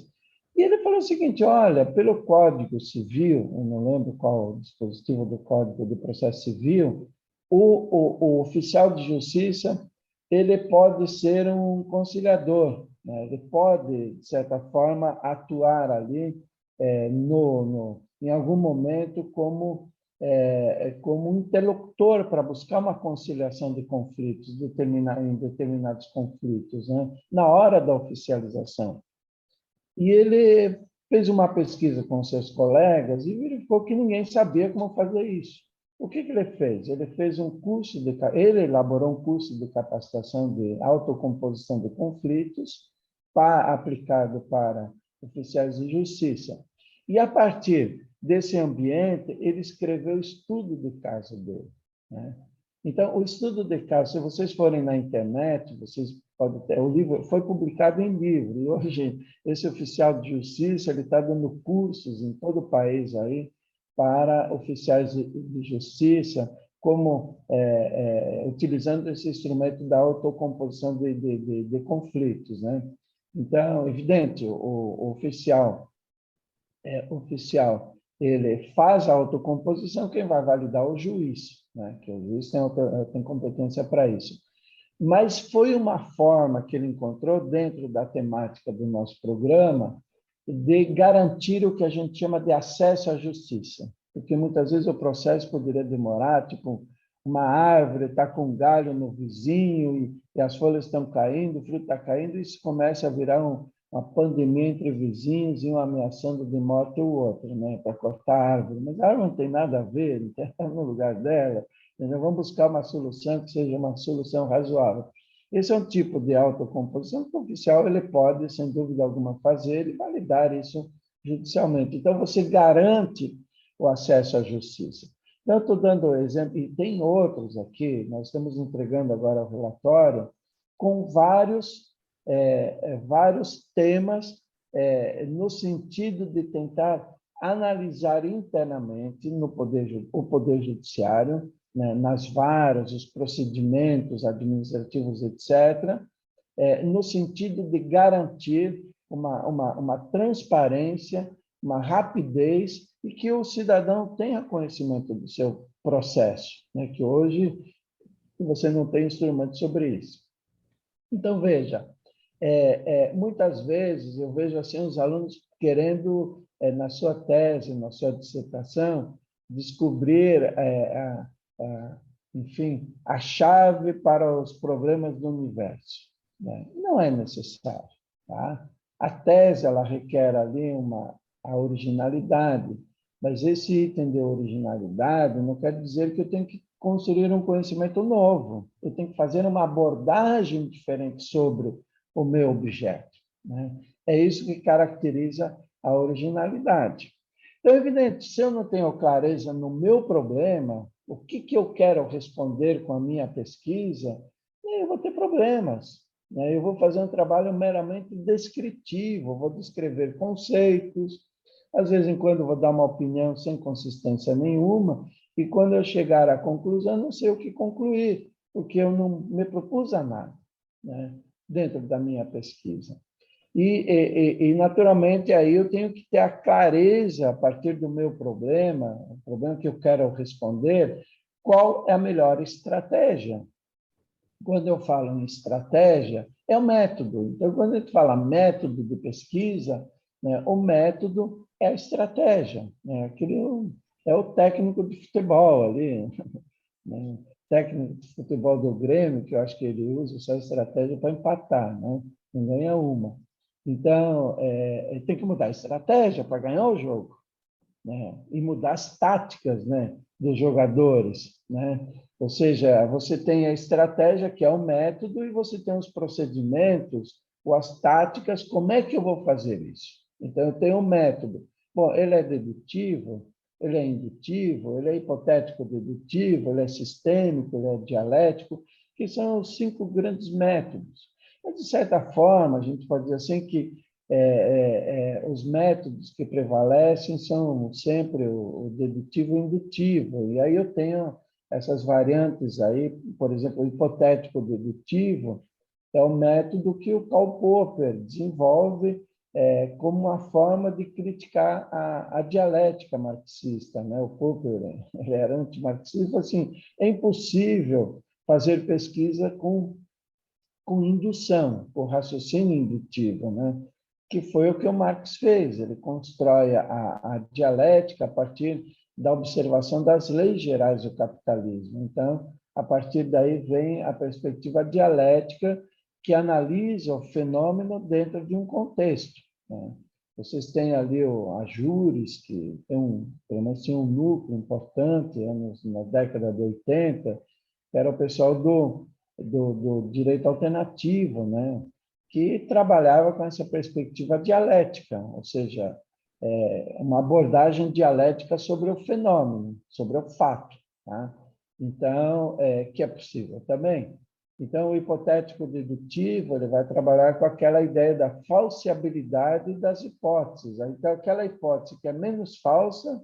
E ele falou o seguinte, olha, pelo Código Civil, eu não lembro qual o dispositivo do Código de Processo Civil, o oficial de justiça ele pode ser um conciliador, né? Ele pode, de certa forma, atuar ali em algum momento como um interlocutor para buscar uma conciliação de conflitos, em determinados conflitos, né? Na hora da oficialização. E ele fez uma pesquisa com seus colegas e verificou que ninguém sabia como fazer isso. O que ele fez? Ele elaborou um curso de capacitação de autocomposição de conflitos aplicado para oficiais de justiça. E, a partir desse ambiente, ele escreveu o estudo de caso dele, né? Então, o estudo de caso, se vocês forem na internet, vocês podem ter, o livro foi publicado em livro, e hoje esse oficial de justiça ele está dando cursos em todo o país aí para oficiais de justiça, como utilizando esse instrumento da autocomposição de conflitos, né? Então, evidente, o oficial, ele faz a autocomposição, quem vai validar é o juiz, né? Que o juiz tem competência para isso. Mas foi uma forma que ele encontrou, dentro da temática do nosso programa, de garantir o que a gente chama de acesso à justiça. Porque muitas vezes o processo poderia demorar, tipo, uma árvore está com um galho no vizinho e as folhas estão caindo, o fruto está caindo, e isso começa a virar uma pandemia entre vizinhos e um ameaçando de morte o outro, né, para cortar a árvore. Mas a árvore não tem nada a ver, não está no lugar dela. Então, vamos buscar uma solução que seja uma solução razoável. Esse é um tipo de autocomposição que o oficial ele pode, sem dúvida alguma, fazer e validar isso judicialmente. Então, você garante o acesso à justiça. Então, eu estou dando um exemplo, e tem outros aqui, nós estamos entregando agora o relatório, com vários temas no sentido de tentar analisar internamente o Poder Judiciário, né, nas varas, os procedimentos administrativos, etc., no sentido de garantir uma transparência, uma rapidez e que o cidadão tenha conhecimento do seu processo, né, que hoje você não tem instrumento sobre isso. Então, veja, muitas vezes eu vejo assim os alunos querendo, na sua tese, na sua dissertação, descobrir enfim, a chave para os problemas do universo, né? Não é necessário, tá? A tese ela requer ali a originalidade, mas esse item de originalidade não quer dizer que eu tenho que construir um conhecimento novo. Eu tenho que fazer uma abordagem diferente sobre o meu objeto, né? É isso que caracteriza a originalidade. Então, é evidente, se eu não tenho clareza no meu problema, o que eu quero responder com a minha pesquisa, eu vou ter problemas, né? Eu vou fazer um trabalho meramente descritivo, vou descrever conceitos, às vezes em quando vou dar uma opinião sem consistência nenhuma, e quando eu chegar à conclusão, não sei o que concluir, porque eu não me propus a nada, né, dentro da minha pesquisa. E, naturalmente, aí eu tenho que ter a clareza, a partir do meu problema, o problema que eu quero responder, qual é a melhor estratégia. Quando eu falo em estratégia, é o método. Então, quando a gente fala método de pesquisa, né, o método é a estratégia, né? É o técnico de futebol ali, né? Técnico de futebol do Grêmio, que eu acho que ele usa só a estratégia para empatar, né? Não ganha uma. Então, tem que mudar a estratégia para ganhar o jogo, né? E mudar as táticas, né, dos jogadores, né? Ou seja, você tem a estratégia, que é o método, e você tem os procedimentos, ou as táticas, como é que eu vou fazer isso? Então, eu tenho um método. Bom, ele é dedutivo, ele é indutivo, ele é hipotético-dedutivo, ele é sistêmico, ele é dialético, que são os 5 grandes métodos. Mas, de certa forma, a gente pode dizer assim que os métodos que prevalecem são sempre o dedutivo e o indutivo. E aí eu tenho essas variantes aí, por exemplo, o hipotético-dedutivo é o método que o Karl Popper desenvolve como uma forma de criticar a dialética marxista, né? O Popper ele era antimarxista, assim, é impossível fazer pesquisa com indução, com raciocínio indutivo, né? Que foi o que o Marx fez. Ele constrói a dialética a partir da observação das leis gerais do capitalismo. Então, a partir daí vem a perspectiva dialética que analisa o fenômeno dentro de um contexto, né? Vocês têm ali a Júris, que pelo menos tinha um núcleo importante na década de 80, que era o pessoal do direito alternativo, né, que trabalhava com essa perspectiva dialética, ou seja, uma abordagem dialética sobre o fenômeno, sobre o fato, tá? Então, que é possível também. Então, o hipotético dedutivo ele vai trabalhar com aquela ideia da falseabilidade das hipóteses. Então, aquela hipótese que é menos falsa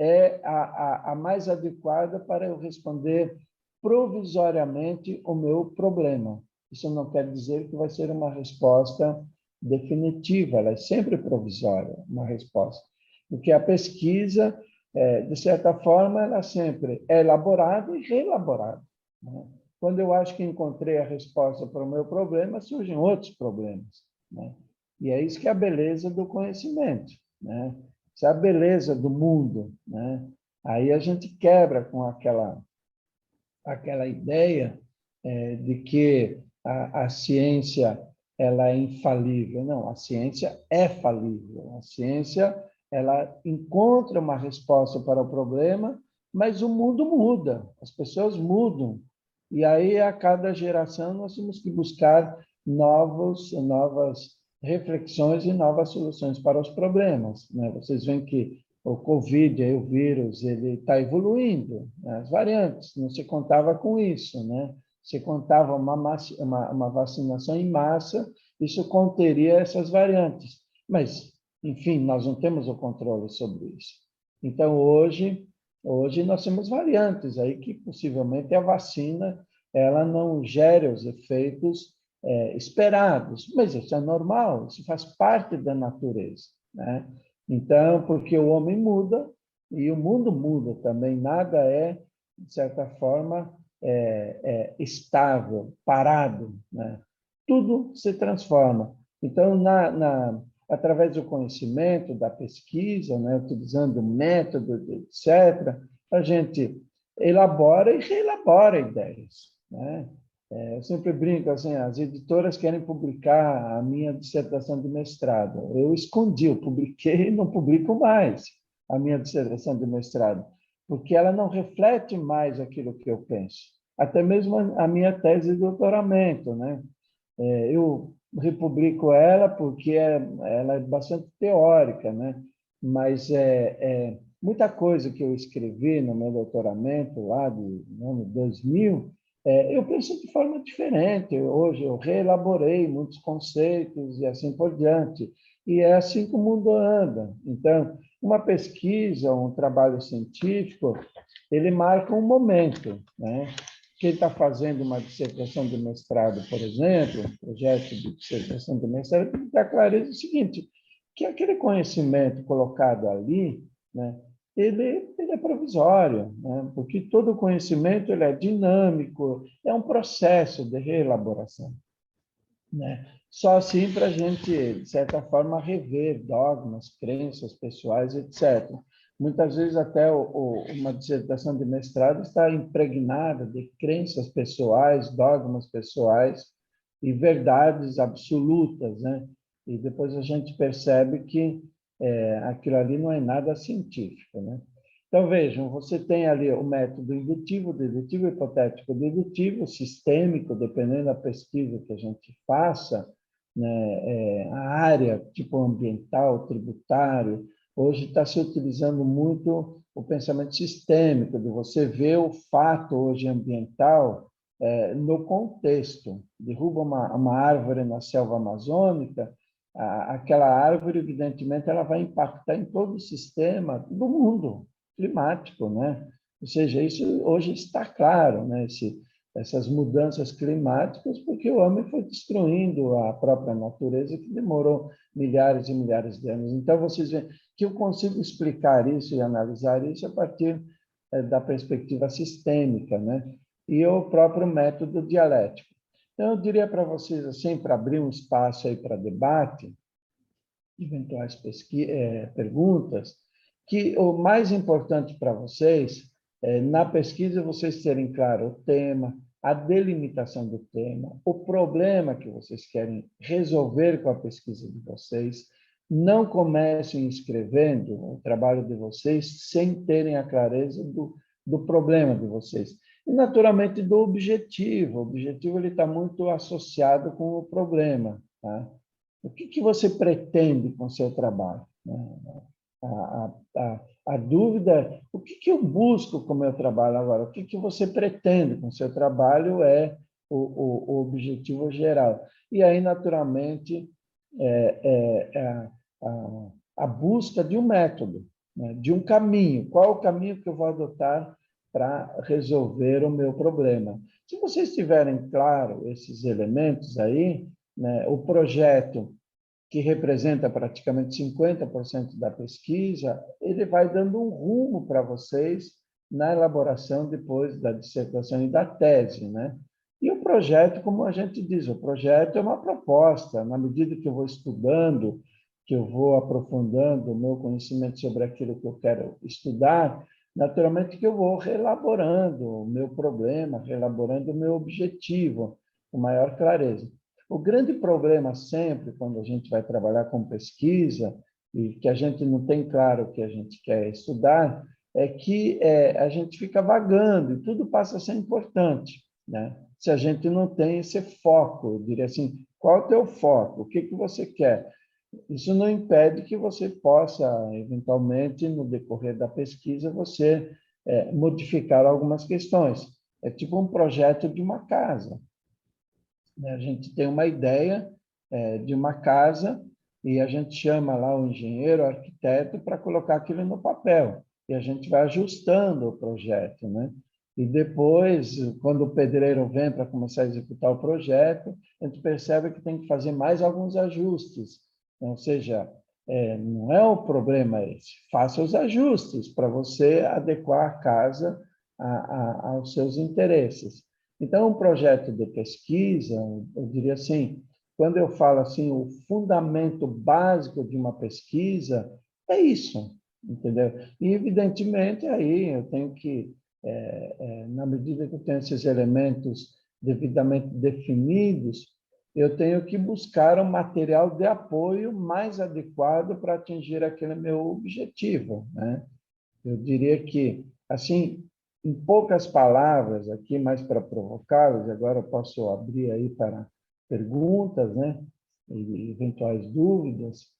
é a mais adequada para eu responder provisoriamente o meu problema. Isso não quer dizer que vai ser uma resposta definitiva, ela é sempre provisória, uma resposta. Porque a pesquisa, de certa forma, ela sempre é elaborada e reelaborada, né? Quando eu acho que encontrei a resposta para o meu problema, surgem outros problemas, né? E é isso que é a beleza do conhecimento, né? Isso é a beleza do mundo, né? Aí a gente quebra com aquela ideia de que a ciência ela é infalível. Não, a ciência é falível. A ciência ela encontra uma resposta para o problema, mas o mundo muda, as pessoas mudam. E aí, a cada geração, nós temos que buscar novas reflexões e novas soluções para os problemas, né? Vocês veem que o Covid, o vírus, ele está evoluindo, né? As variantes, não se contava com isso, né? Se contava uma vacinação em massa, isso conteria essas variantes. Mas, enfim, nós não temos o controle sobre isso. Então, hoje nós temos variantes aí que possivelmente a vacina ela não gere os efeitos esperados, mas isso é normal, isso faz parte da natureza, né? Então, porque o homem muda e o mundo muda também, nada é, de certa forma, estável, parado, né? Tudo se transforma. Então, através do conhecimento, da pesquisa, né, utilizando métodos, etc., a gente elabora e reelabora ideias, né? Eu sempre brinco assim, as editoras querem publicar a minha dissertação de mestrado. Eu escondi, eu publiquei e não publico mais a minha dissertação de mestrado, porque ela não reflete mais aquilo que eu penso. Até mesmo a minha tese de doutoramento, né? Eu republico ela porque ela é bastante teórica, né? Mas muita coisa que eu escrevi no meu doutoramento lá no ano 2000, eu penso de forma diferente. Hoje eu reelaborei muitos conceitos e assim por diante. E é assim que o mundo anda. Então, uma pesquisa, um trabalho científico, ele marca um momento, né? Quem está fazendo uma dissertação de mestrado, por exemplo, um projeto de dissertação de mestrado, tem que ter clareza o seguinte, que aquele conhecimento colocado ali, né, ele é provisório, né, porque todo conhecimento ele é dinâmico, é um processo de reelaboração, né? Só assim para a gente, de certa forma, rever dogmas, crenças pessoais, etc. Muitas vezes até uma dissertação de mestrado está impregnada de crenças pessoais, dogmas pessoais e verdades absolutas, né? E depois a gente percebe que aquilo ali não é nada científico, né? Então, vejam, você tem ali o método indutivo, dedutivo, hipotético, dedutivo, sistêmico, dependendo da pesquisa que a gente faça, né? A área tipo ambiental, tributário, hoje está se utilizando muito o pensamento sistêmico, de você ver o fato hoje ambiental no contexto. Derruba uma árvore na selva amazônica, aquela árvore, evidentemente, ela vai impactar em todo o sistema do mundo climático, né? Ou seja, isso hoje está claro, né? Essas mudanças climáticas, porque o homem foi destruindo a própria natureza, que demorou milhares e milhares de anos. Então, vocês veem que eu consigo explicar isso e analisar isso a partir da perspectiva sistêmica, né? E o próprio método dialético. Então, eu diria para vocês, assim, para abrir um espaço aí para debate, eventuais perguntas, que o mais importante para vocês, na pesquisa, vocês terem claro o tema, a delimitação do tema, o problema que vocês querem resolver com a pesquisa de vocês. Não comecem escrevendo o trabalho de vocês sem terem a clareza do problema de vocês. E, naturalmente, do objetivo. O objetivo está muito associado com o problema, tá? O que você pretende com o seu trabalho? A dúvida é, o que eu busco com o meu trabalho agora? O que você pretende com o seu trabalho é o objetivo geral. E aí, naturalmente, a busca de um método, né, de um caminho. Qual o caminho que eu vou adotar para resolver o meu problema? Se vocês tiverem claro esses elementos aí, né, o projeto, que representa praticamente 50% da pesquisa, ele vai dando um rumo para vocês na elaboração depois da dissertação e da tese, né? E o projeto, como a gente diz, o projeto é uma proposta. Na medida que eu vou estudando, que eu vou aprofundando o meu conhecimento sobre aquilo que eu quero estudar, naturalmente que eu vou reelaborando o meu problema, reelaborando o meu objetivo com maior clareza. O grande problema sempre, quando a gente vai trabalhar com pesquisa, e que a gente não tem claro o que a gente quer estudar, é que a gente fica vagando e tudo passa a ser importante, né? Se a gente não tem esse foco, eu diria assim, qual é o teu foco? O que você quer? Isso não impede que você possa, eventualmente, no decorrer da pesquisa, você modificar algumas questões. É tipo um projeto de uma casa. A gente tem uma ideia de uma casa e a gente chama lá o engenheiro, o arquiteto, para colocar aquilo no papel. E a gente vai ajustando o projeto, né? E depois, quando o pedreiro vem para começar a executar o projeto, a gente percebe que tem que fazer mais alguns ajustes. Ou seja, não é o problema esse. Faça os ajustes para você adequar a casa aos seus interesses. Então, um projeto de pesquisa, eu diria assim, quando eu falo assim, o fundamento básico de uma pesquisa é isso, entendeu? E, evidentemente, aí eu tenho que, na medida que eu tenho esses elementos devidamente definidos, eu tenho que buscar um material de apoio mais adequado para atingir aquele meu objetivo, né? Eu diria que, assim, em poucas palavras, aqui mais para provocá-los, agora eu posso abrir aí para perguntas, né, e eventuais dúvidas,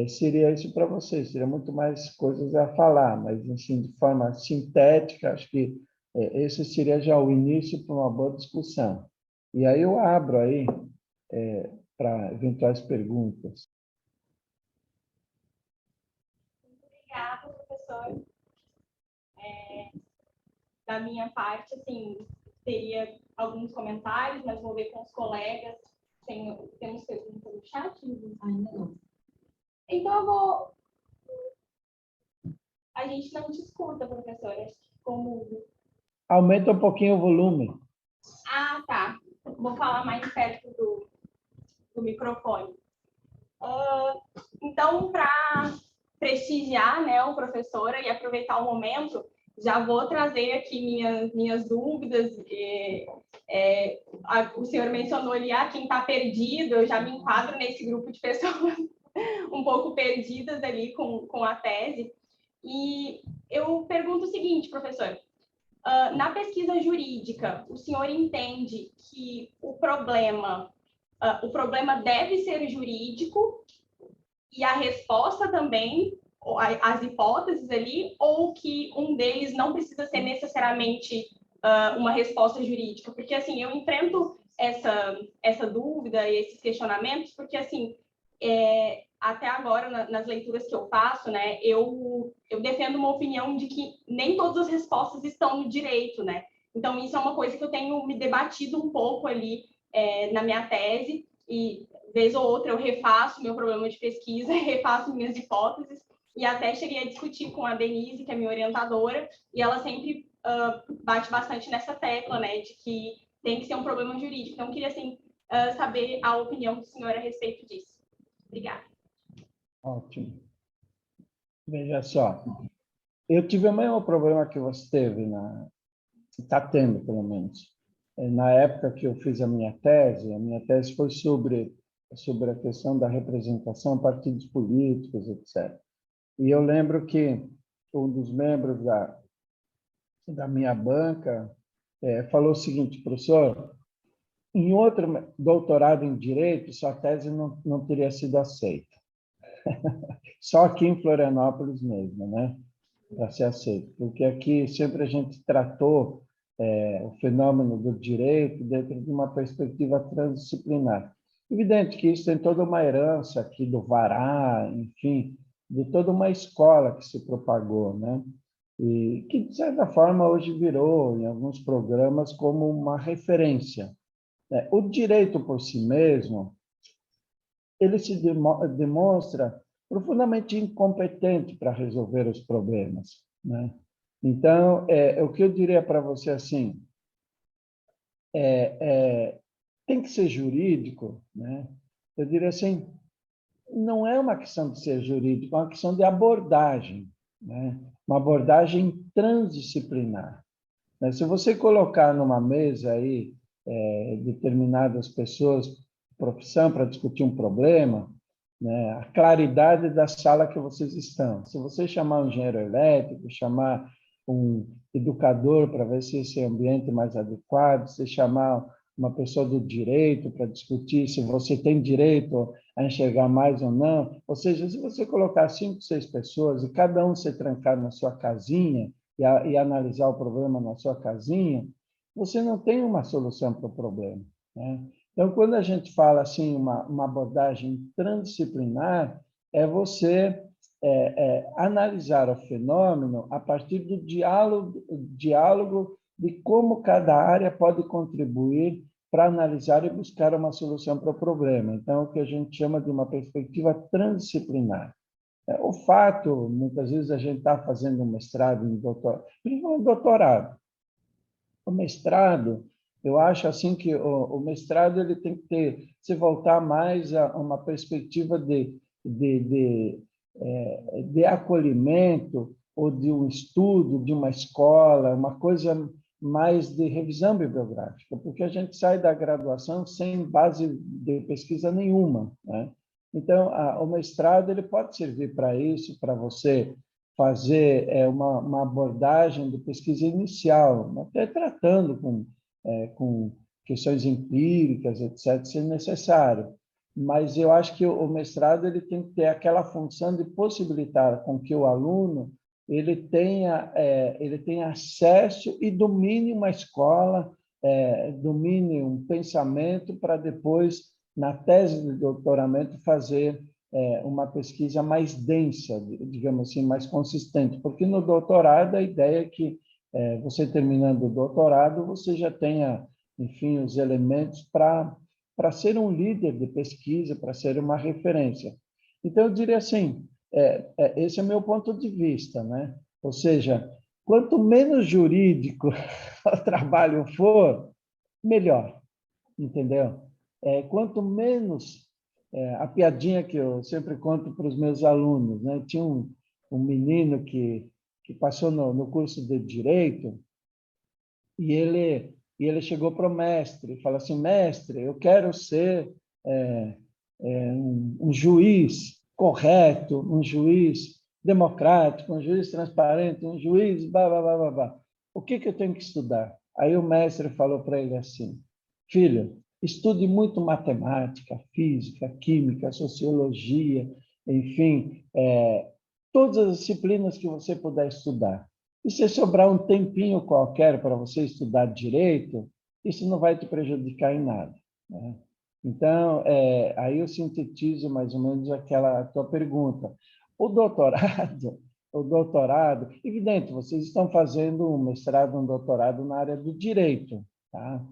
seria isso para vocês, seria muito mais coisas a falar, mas, assim, de forma sintética, acho que esse seria já o início para uma boa discussão. E aí eu abro aí para eventuais perguntas. Obrigada, professor. Da minha parte, assim, teria alguns comentários, mas vou ver com os colegas. Temos perguntas no chat? Ainda não. Então, eu vou... A gente não te escuta, professora. Acho que ficou mudo. Aumenta um pouquinho o volume. Ah, tá. Vou falar mais perto do microfone. Então, para prestigiar, né, o professora e aproveitar o momento, já vou trazer aqui minhas dúvidas. O senhor mencionou ali, quem está perdido, eu já me enquadro nesse grupo de pessoas um pouco perdidas ali com a tese. E eu pergunto o seguinte, professor, na pesquisa jurídica, o senhor entende que o problema deve ser jurídico e a resposta também, as hipóteses ali, ou que um deles não precisa ser necessariamente uma resposta jurídica? Porque, assim, eu enfrento essa dúvida e esses questionamentos, porque, assim, até agora, nas leituras que eu faço, né, eu defendo uma opinião de que nem todas as respostas estão no direito, né? Então, isso é uma coisa que eu tenho me debatido um pouco ali na minha tese, e vez ou outra eu refaço meu problema de pesquisa, refaço minhas hipóteses, e até cheguei a discutir com a Denise, que é minha orientadora, e ela sempre bate bastante nessa tecla, né, de que tem que ser um problema jurídico. Então, eu queria, assim, saber a opinião do senhor a respeito disso. Obrigada. Ótimo. Veja só, eu tive o mesmo problema que você teve, está tendo, pelo menos. Na época que eu fiz a minha tese foi sobre a questão da representação, partidos políticos, etc. E eu lembro que um dos membros da minha banca falou o seguinte, professor, em outro doutorado em Direito, sua tese não teria sido aceita. Só aqui em Florianópolis mesmo, né? Para ser aceito. Porque aqui sempre a gente tratou o fenômeno do direito dentro de uma perspectiva transdisciplinar. Evidente que isso tem toda uma herança aqui do Vará, enfim, de toda uma escola que se propagou, né? E que, de certa forma, hoje virou, em alguns programas, como uma referência. O direito por si mesmo, ele se demonstra profundamente incompetente para resolver os problemas, né? Então, o que eu diria para você assim, tem que ser jurídico, né? Eu diria assim, não é uma questão de ser jurídico, é uma questão de abordagem, né? Uma abordagem transdisciplinar. Se você colocar numa mesa aí determinadas pessoas, profissão, para discutir um problema, né, a claridade da sala que vocês estão. Se você chamar um engenheiro elétrico, chamar um educador para ver se esse ambiente é mais adequado, se chamar uma pessoa do direito para discutir se você tem direito a enxergar mais ou não. Ou seja, se você colocar 5, 6 pessoas e cada um se trancar na sua casinha e analisar o problema na sua casinha, você não tem uma solução para o problema, né? Então, quando a gente fala assim, uma abordagem transdisciplinar, é você analisar o fenômeno a partir do diálogo de como cada área pode contribuir para analisar e buscar uma solução para o problema. Então, o que a gente chama de uma perspectiva transdisciplinar. O fato, muitas vezes, a gente está fazendo um mestrado, um doutorado. O mestrado, eu acho assim que o mestrado ele tem que se voltar mais a uma perspectiva de acolhimento ou de um estudo, de uma escola, uma coisa mais de revisão bibliográfica, porque a gente sai da graduação sem base de pesquisa nenhuma, né? Então, o mestrado ele pode servir para isso, para você fazer uma abordagem de pesquisa inicial, até tratando com questões empíricas, etc., se necessário. Mas eu acho que o mestrado ele tem que ter aquela função de possibilitar com que o aluno ele tenha acesso e domine uma escola, domine um pensamento para depois, na tese de doutoramento, fazer uma pesquisa mais densa, digamos assim, mais consistente, porque no doutorado a ideia é que você terminando o doutorado, você já tenha, enfim, os elementos para ser um líder de pesquisa, para ser uma referência. Então, eu diria assim, esse é o meu ponto de vista, né? Ou seja, quanto menos jurídico o trabalho for, melhor, entendeu? Quanto menos a piadinha que eu sempre conto para os meus alunos, né? Tinha um menino que passou no curso de Direito e ele chegou para o mestre e falou assim, mestre, eu quero ser um juiz correto, um juiz democrático, um juiz transparente, um juiz blá, blá, blá, blá, blá. O que eu tenho que estudar? Aí o mestre falou para ele assim, filho, estude muito matemática, física, química, sociologia, enfim, todas as disciplinas que você puder estudar. E se sobrar um tempinho qualquer para você estudar direito, isso não vai te prejudicar em nada, né? Então, aí eu sintetizo mais ou menos aquela tua pergunta. O doutorado, evidente, vocês estão fazendo um mestrado, um doutorado na área do direito, tá?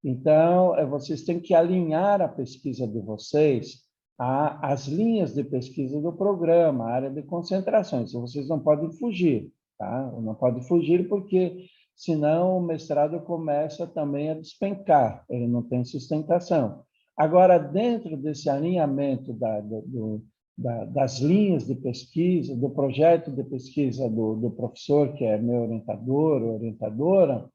Então, vocês têm que alinhar a pesquisa de vocês às linhas de pesquisa do programa, a área de concentrações. Vocês não podem fugir, tá? Não podem fugir porque, senão, o mestrado começa também a despencar, ele não tem sustentação. Agora, dentro desse alinhamento das linhas de pesquisa, do projeto de pesquisa do professor, que é meu orientador ou orientadora,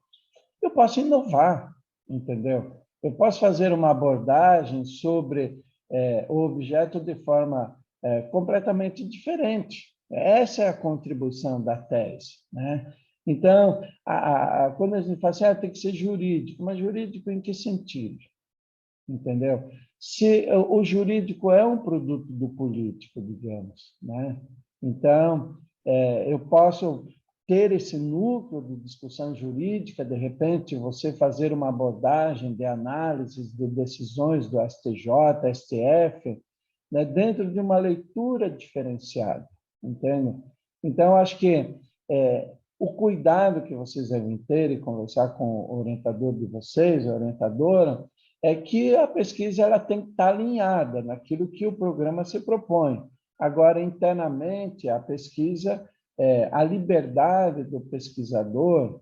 eu posso inovar, entendeu? Eu posso fazer uma abordagem sobre o objeto de forma completamente diferente. Essa é a contribuição da tese, né? Então, quando a gente fala assim, tem que ser jurídico, mas jurídico em que sentido? Entendeu? Se o jurídico é um produto do político, digamos, né? Então, eu posso ter esse núcleo de discussão jurídica, de repente você fazer uma abordagem de análises de decisões do STJ, STF, né, dentro de uma leitura diferenciada. entende? Então, acho que o cuidado que vocês devem ter e conversar com o orientador de vocês, a orientadora, é que a pesquisa ela tem que estar alinhada naquilo que o programa se propõe. Agora, internamente, a pesquisa, a liberdade do pesquisador,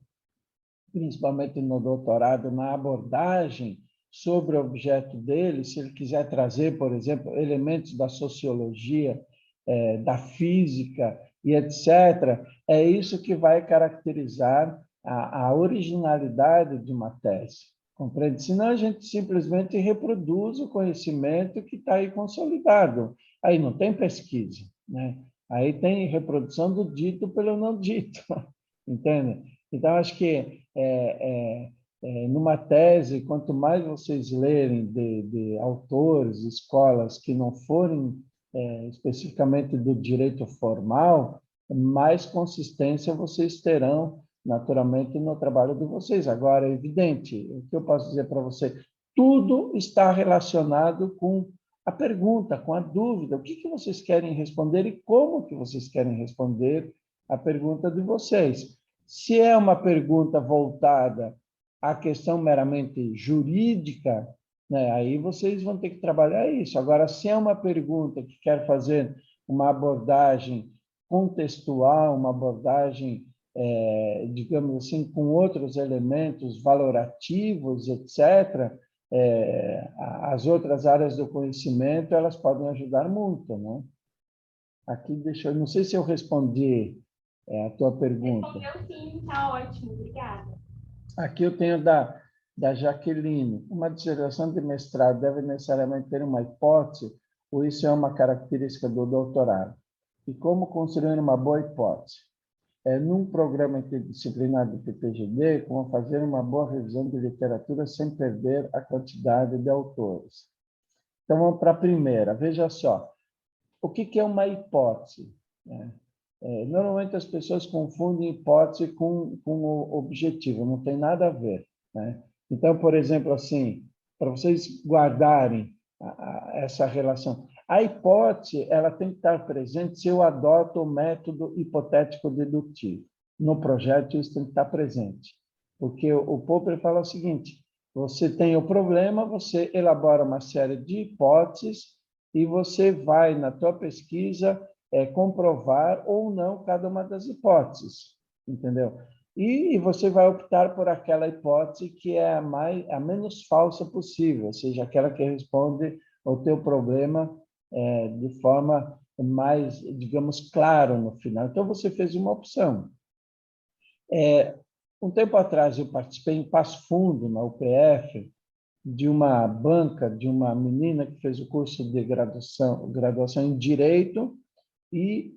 principalmente no doutorado, na abordagem sobre o objeto dele, se ele quiser trazer, por exemplo, elementos da sociologia, da física e etc., é isso que vai caracterizar a originalidade de uma tese. Compreende? Senão a gente simplesmente reproduz o conhecimento que está aí consolidado. Aí não tem pesquisa, né? Aí tem reprodução do dito pelo não dito, entende? Então, acho que numa tese, quanto mais vocês lerem de autores, escolas que não forem especificamente do direito formal, mais consistência vocês terão, naturalmente, no trabalho de vocês. Agora, é evidente, o que eu posso dizer para você? Tudo está relacionado com a pergunta, com a dúvida. O que vocês querem responder e como que vocês querem responder a pergunta de vocês. Se é uma pergunta voltada à questão meramente jurídica, né, aí vocês vão ter que trabalhar isso. Agora, se é uma pergunta que quer fazer uma abordagem contextual, uma abordagem, digamos assim, com outros elementos valorativos, etc., as outras áreas do conhecimento, elas podem ajudar muito, né? Aqui, não sei se eu respondi a tua pergunta. Respondeu sim, está ótimo, obrigada. Aqui eu tenho da Jaqueline. Uma dissertação de mestrado deve necessariamente ter uma hipótese, ou isso é uma característica do doutorado? E como construir uma boa hipótese? Num programa interdisciplinar do PPGD, como fazer uma boa revisão de literatura sem perder a quantidade de autores. Então, vamos para a primeira. Veja só, o que é uma hipótese? Normalmente as pessoas confundem hipótese com o objetivo, não tem nada a ver, né? Então, por exemplo, assim, para vocês guardarem essa relação, a hipótese ela tem que estar presente se eu adoto o método hipotético dedutivo. No projeto isso tem que estar presente, porque o Popper fala o seguinte: você tem o problema, você elabora uma série de hipóteses e você vai na tua pesquisa comprovar ou não cada uma das hipóteses, entendeu? E você vai optar por aquela hipótese que é a menos falsa possível, ou seja, aquela que responde ao teu problema de forma mais, digamos, clara no final. Então, você fez uma opção. Um tempo atrás, eu participei em Passo Fundo, na UPF, de uma banca de uma menina que fez o curso de graduação em Direito, e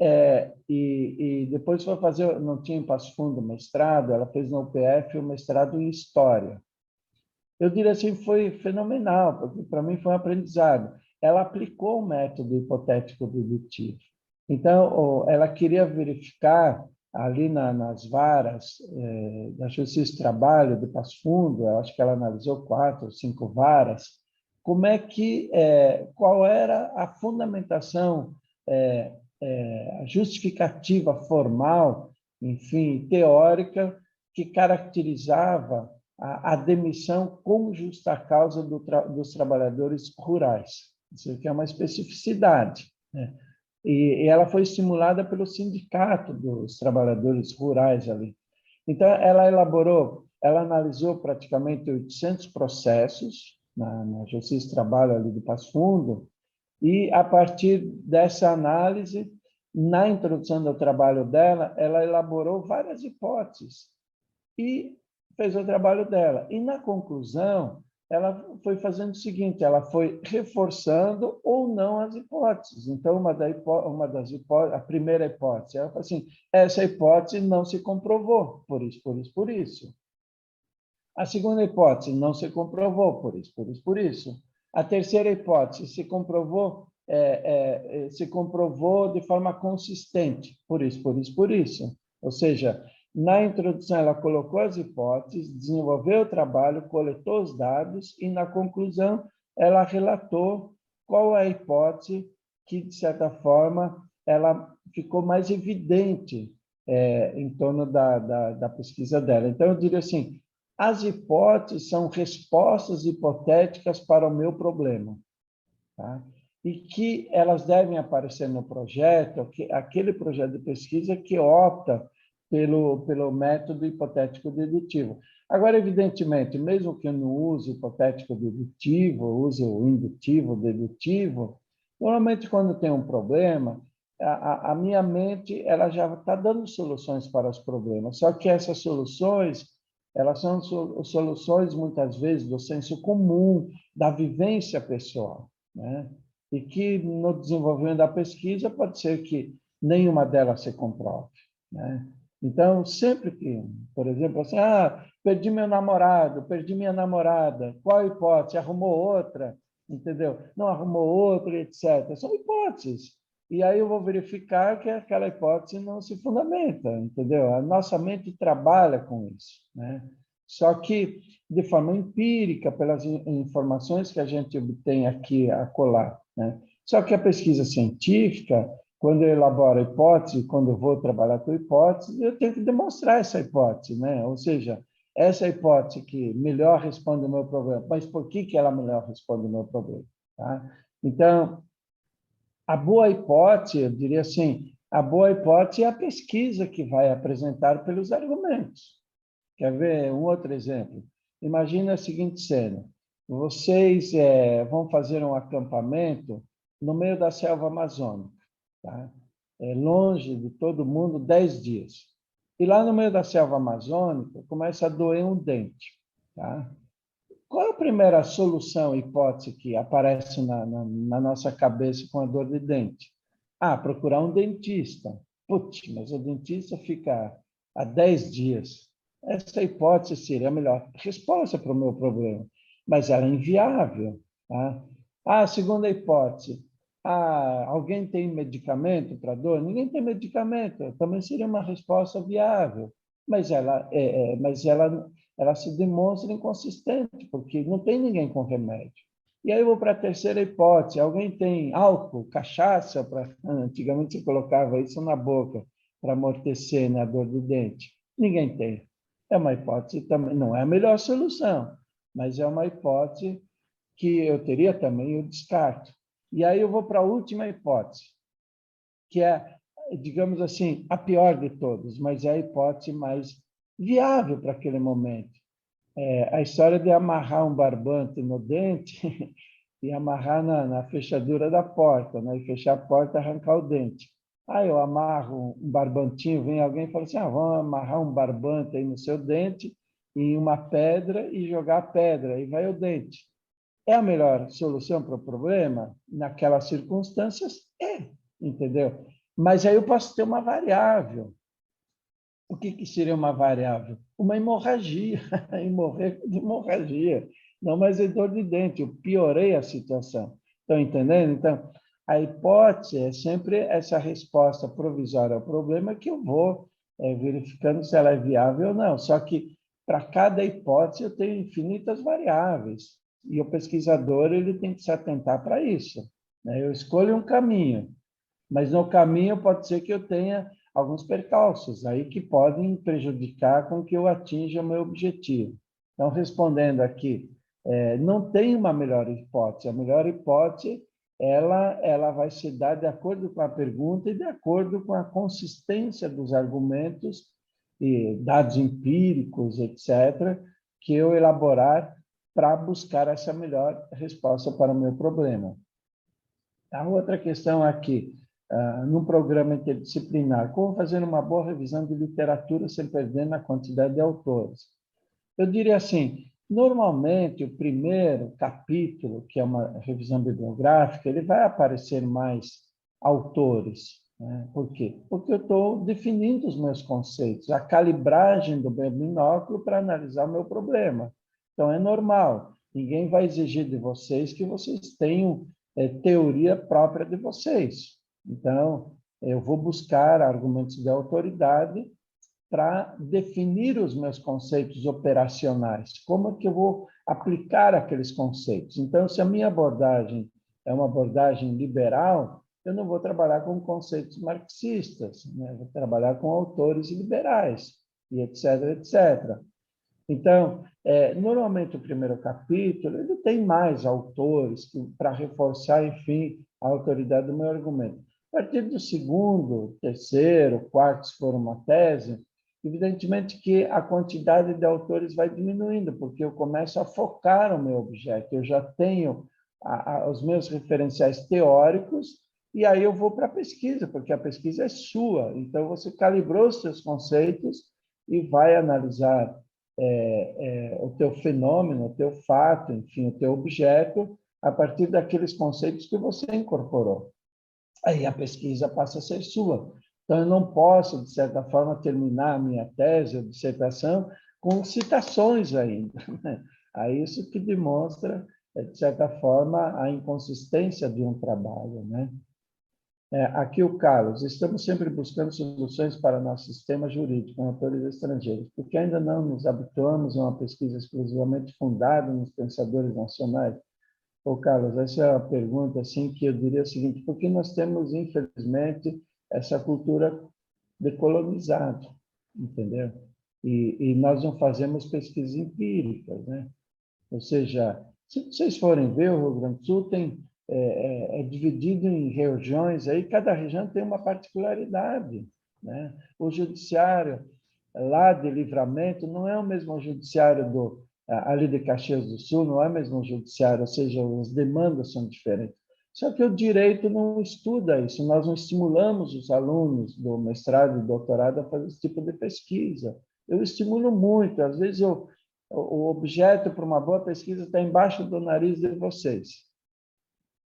depois foi fazer, não tinha em Passo Fundo mestrado, ela fez na UPF o mestrado em História. Eu diria assim, foi fenomenal, porque para mim foi um aprendizado. Ela aplicou o método hipotético dedutivo. Então, ela queria verificar ali nas varas da Justiça do Trabalho de Passo Fundo, eu acho que ela analisou 4 ou 5 varas, como é que, qual era a fundamentação a justificativa formal, enfim, teórica, que caracterizava a demissão como justa causa dos trabalhadores rurais. Isso aqui é uma especificidade, né? E ela foi estimulada pelo sindicato dos trabalhadores rurais ali. Então, ela analisou praticamente 800 processos na Justiça do Trabalho ali do Passo Fundo, e, a partir dessa análise, na introdução do trabalho dela, ela elaborou várias hipóteses e fez o trabalho dela. E, na conclusão, ela foi fazendo o seguinte, ela foi reforçando ou não as hipóteses. Então, uma das hipóteses, a primeira hipótese, ela falou assim, essa hipótese não se comprovou, por isso, por isso, por isso. A segunda hipótese não se comprovou, por isso, por isso, por isso. A terceira hipótese se comprovou de forma consistente, por isso, por isso, por isso. Ou seja, na introdução ela colocou as hipóteses, desenvolveu o trabalho, coletou os dados e, na conclusão, ela relatou qual é a hipótese que, de certa forma, ela ficou mais evidente em torno da pesquisa dela. Então, eu diria assim, as hipóteses são respostas hipotéticas para o meu problema, tá? E que elas devem aparecer no projeto, aquele projeto de pesquisa que opta pelo método hipotético dedutivo. Agora, evidentemente, mesmo que eu não use hipotético dedutivo, use o indutivo dedutivo, normalmente quando tem um problema, a minha mente ela já está dando soluções para os problemas, só que essas soluções elas são soluções muitas vezes do senso comum, da vivência pessoal, né? E que no desenvolvimento da pesquisa pode ser que nenhuma delas se comprove, né? Então, sempre que, por exemplo, assim, perdi meu namorado, perdi minha namorada, qual a hipótese? Arrumou outra, entendeu? Não arrumou outra, etc. São hipóteses. E aí eu vou verificar que aquela hipótese não se fundamenta, entendeu? A nossa mente trabalha com isso, né? Só que de forma empírica, pelas informações que a gente obtém aqui acolá, né? Só que a pesquisa científica, quando eu elaboro a hipótese, quando eu vou trabalhar com a hipótese, eu tenho que demonstrar essa hipótese, né? Ou seja, essa hipótese que melhor responde ao meu problema. Mas por que ela melhor responde ao meu problema? Tá? Então, a boa hipótese, eu diria assim, a boa hipótese é a pesquisa que vai apresentar pelos argumentos. Quer ver um outro exemplo? Imagina a seguinte cena. Vocês vão fazer um acampamento no meio da selva amazônica, tá? Longe de todo mundo, 10 dias. E lá no meio da selva amazônica, começa a doer um dente, tá? Qual é a primeira solução, hipótese que aparece na nossa cabeça com a dor de dente? Procurar um dentista. Putz, mas o dentista fica há 10 dias. Essa hipótese seria a melhor resposta para o meu problema, mas ela é inviável. Tá? A segunda hipótese. Alguém tem medicamento para dor? Ninguém tem medicamento. Também seria uma resposta viável, mas ela se demonstra inconsistente, porque não tem ninguém com remédio. E aí eu vou para a terceira hipótese. Alguém tem álcool, cachaça? Antigamente se colocava isso na boca para amortecer na dor de dente. Ninguém tem. É uma hipótese também, não é a melhor solução, mas é uma hipótese que eu teria também, eu descarto. E aí eu vou para a última hipótese, que é, digamos assim, a pior de todas, mas é a hipótese mais viável para aquele momento. A história de amarrar um barbante no dente e amarrar na fechadura da porta, né? E fechar a porta e arrancar o dente. Aí eu amarro um barbantinho, vem alguém e fala assim, vamos amarrar um barbante aí no seu dente em uma pedra e jogar a pedra, aí vai o dente. É a melhor solução para o problema? Naquelas circunstâncias, entendeu? Mas aí eu posso ter uma variável. O que seria uma variável? Uma hemorragia, e morrer de hemorragia. Não mais é dor de dente, eu piorei a situação. Estão entendendo? Então, a hipótese é sempre essa resposta provisória ao problema que eu vou verificando se ela é viável ou não. Só que, para cada hipótese, eu tenho infinitas variáveis. E o pesquisador ele tem que se atentar para isso, né? Eu escolho um caminho, mas no caminho pode ser que eu tenha alguns percalços aí que podem prejudicar com que eu atinja o meu objetivo. Então, respondendo aqui, não tem uma melhor hipótese. A melhor hipótese, ela vai se dar de acordo com a pergunta e de acordo com a consistência dos argumentos e dados empíricos, etc., que eu elaborar para buscar essa melhor resposta para o meu problema. A outra questão aqui, num programa interdisciplinar, como fazer uma boa revisão de literatura sem perder na quantidade de autores? Eu diria assim, normalmente o primeiro capítulo, que é uma revisão bibliográfica, ele vai aparecer mais autores, né? Por quê? Porque eu estou definindo os meus conceitos, a calibragem do meu binóculo para analisar o meu problema. Então, é normal, ninguém vai exigir de vocês que vocês tenham teoria própria de vocês. Então, eu vou buscar argumentos de autoridade para definir os meus conceitos operacionais. Como é que eu vou aplicar aqueles conceitos? Então, se a minha abordagem é uma abordagem liberal, eu não vou trabalhar com conceitos marxistas, né? Vou trabalhar com autores liberais, e etc., etc. Então, normalmente o primeiro capítulo ele tem mais autores para reforçar, enfim, a autoridade do meu argumento. A partir do segundo, terceiro, quarto, se for uma tese, evidentemente que a quantidade de autores vai diminuindo, porque eu começo a focar o meu objeto. Eu já tenho os meus referenciais teóricos e aí eu vou para a pesquisa, porque a pesquisa é sua. Então, você calibrou os seus conceitos e vai analisar o teu fenômeno, o teu fato, enfim, o teu objeto, a partir daqueles conceitos que você incorporou. Aí a pesquisa passa a ser sua. Então, eu não posso, de certa forma, terminar a minha tese ou dissertação com citações ainda. Aí isso que demonstra, de certa forma, a inconsistência de um trabalho, né? Aqui o Carlos, estamos sempre buscando soluções para nosso sistema jurídico com autores estrangeiros, porque ainda não nos habituamos a uma pesquisa exclusivamente fundada nos pensadores nacionais. Ô, Carlos, essa é uma pergunta assim, que eu diria o seguinte, porque nós temos, infelizmente, essa cultura decolonizada, entendeu? E nós não fazemos pesquisas empíricas, né? Ou seja, se vocês forem ver, o Rio Grande do Sul é dividido em regiões, aí cada região tem uma particularidade, né? O judiciário lá de Livramento não é o mesmo judiciário ali de Caxias do Sul, não é o mesmo judiciário, ou seja, as demandas são diferentes. Só que o direito não estuda isso, nós não estimulamos os alunos do mestrado e doutorado a fazer esse tipo de pesquisa. Eu estimulo muito, às vezes o objeto para uma boa pesquisa está embaixo do nariz de vocês.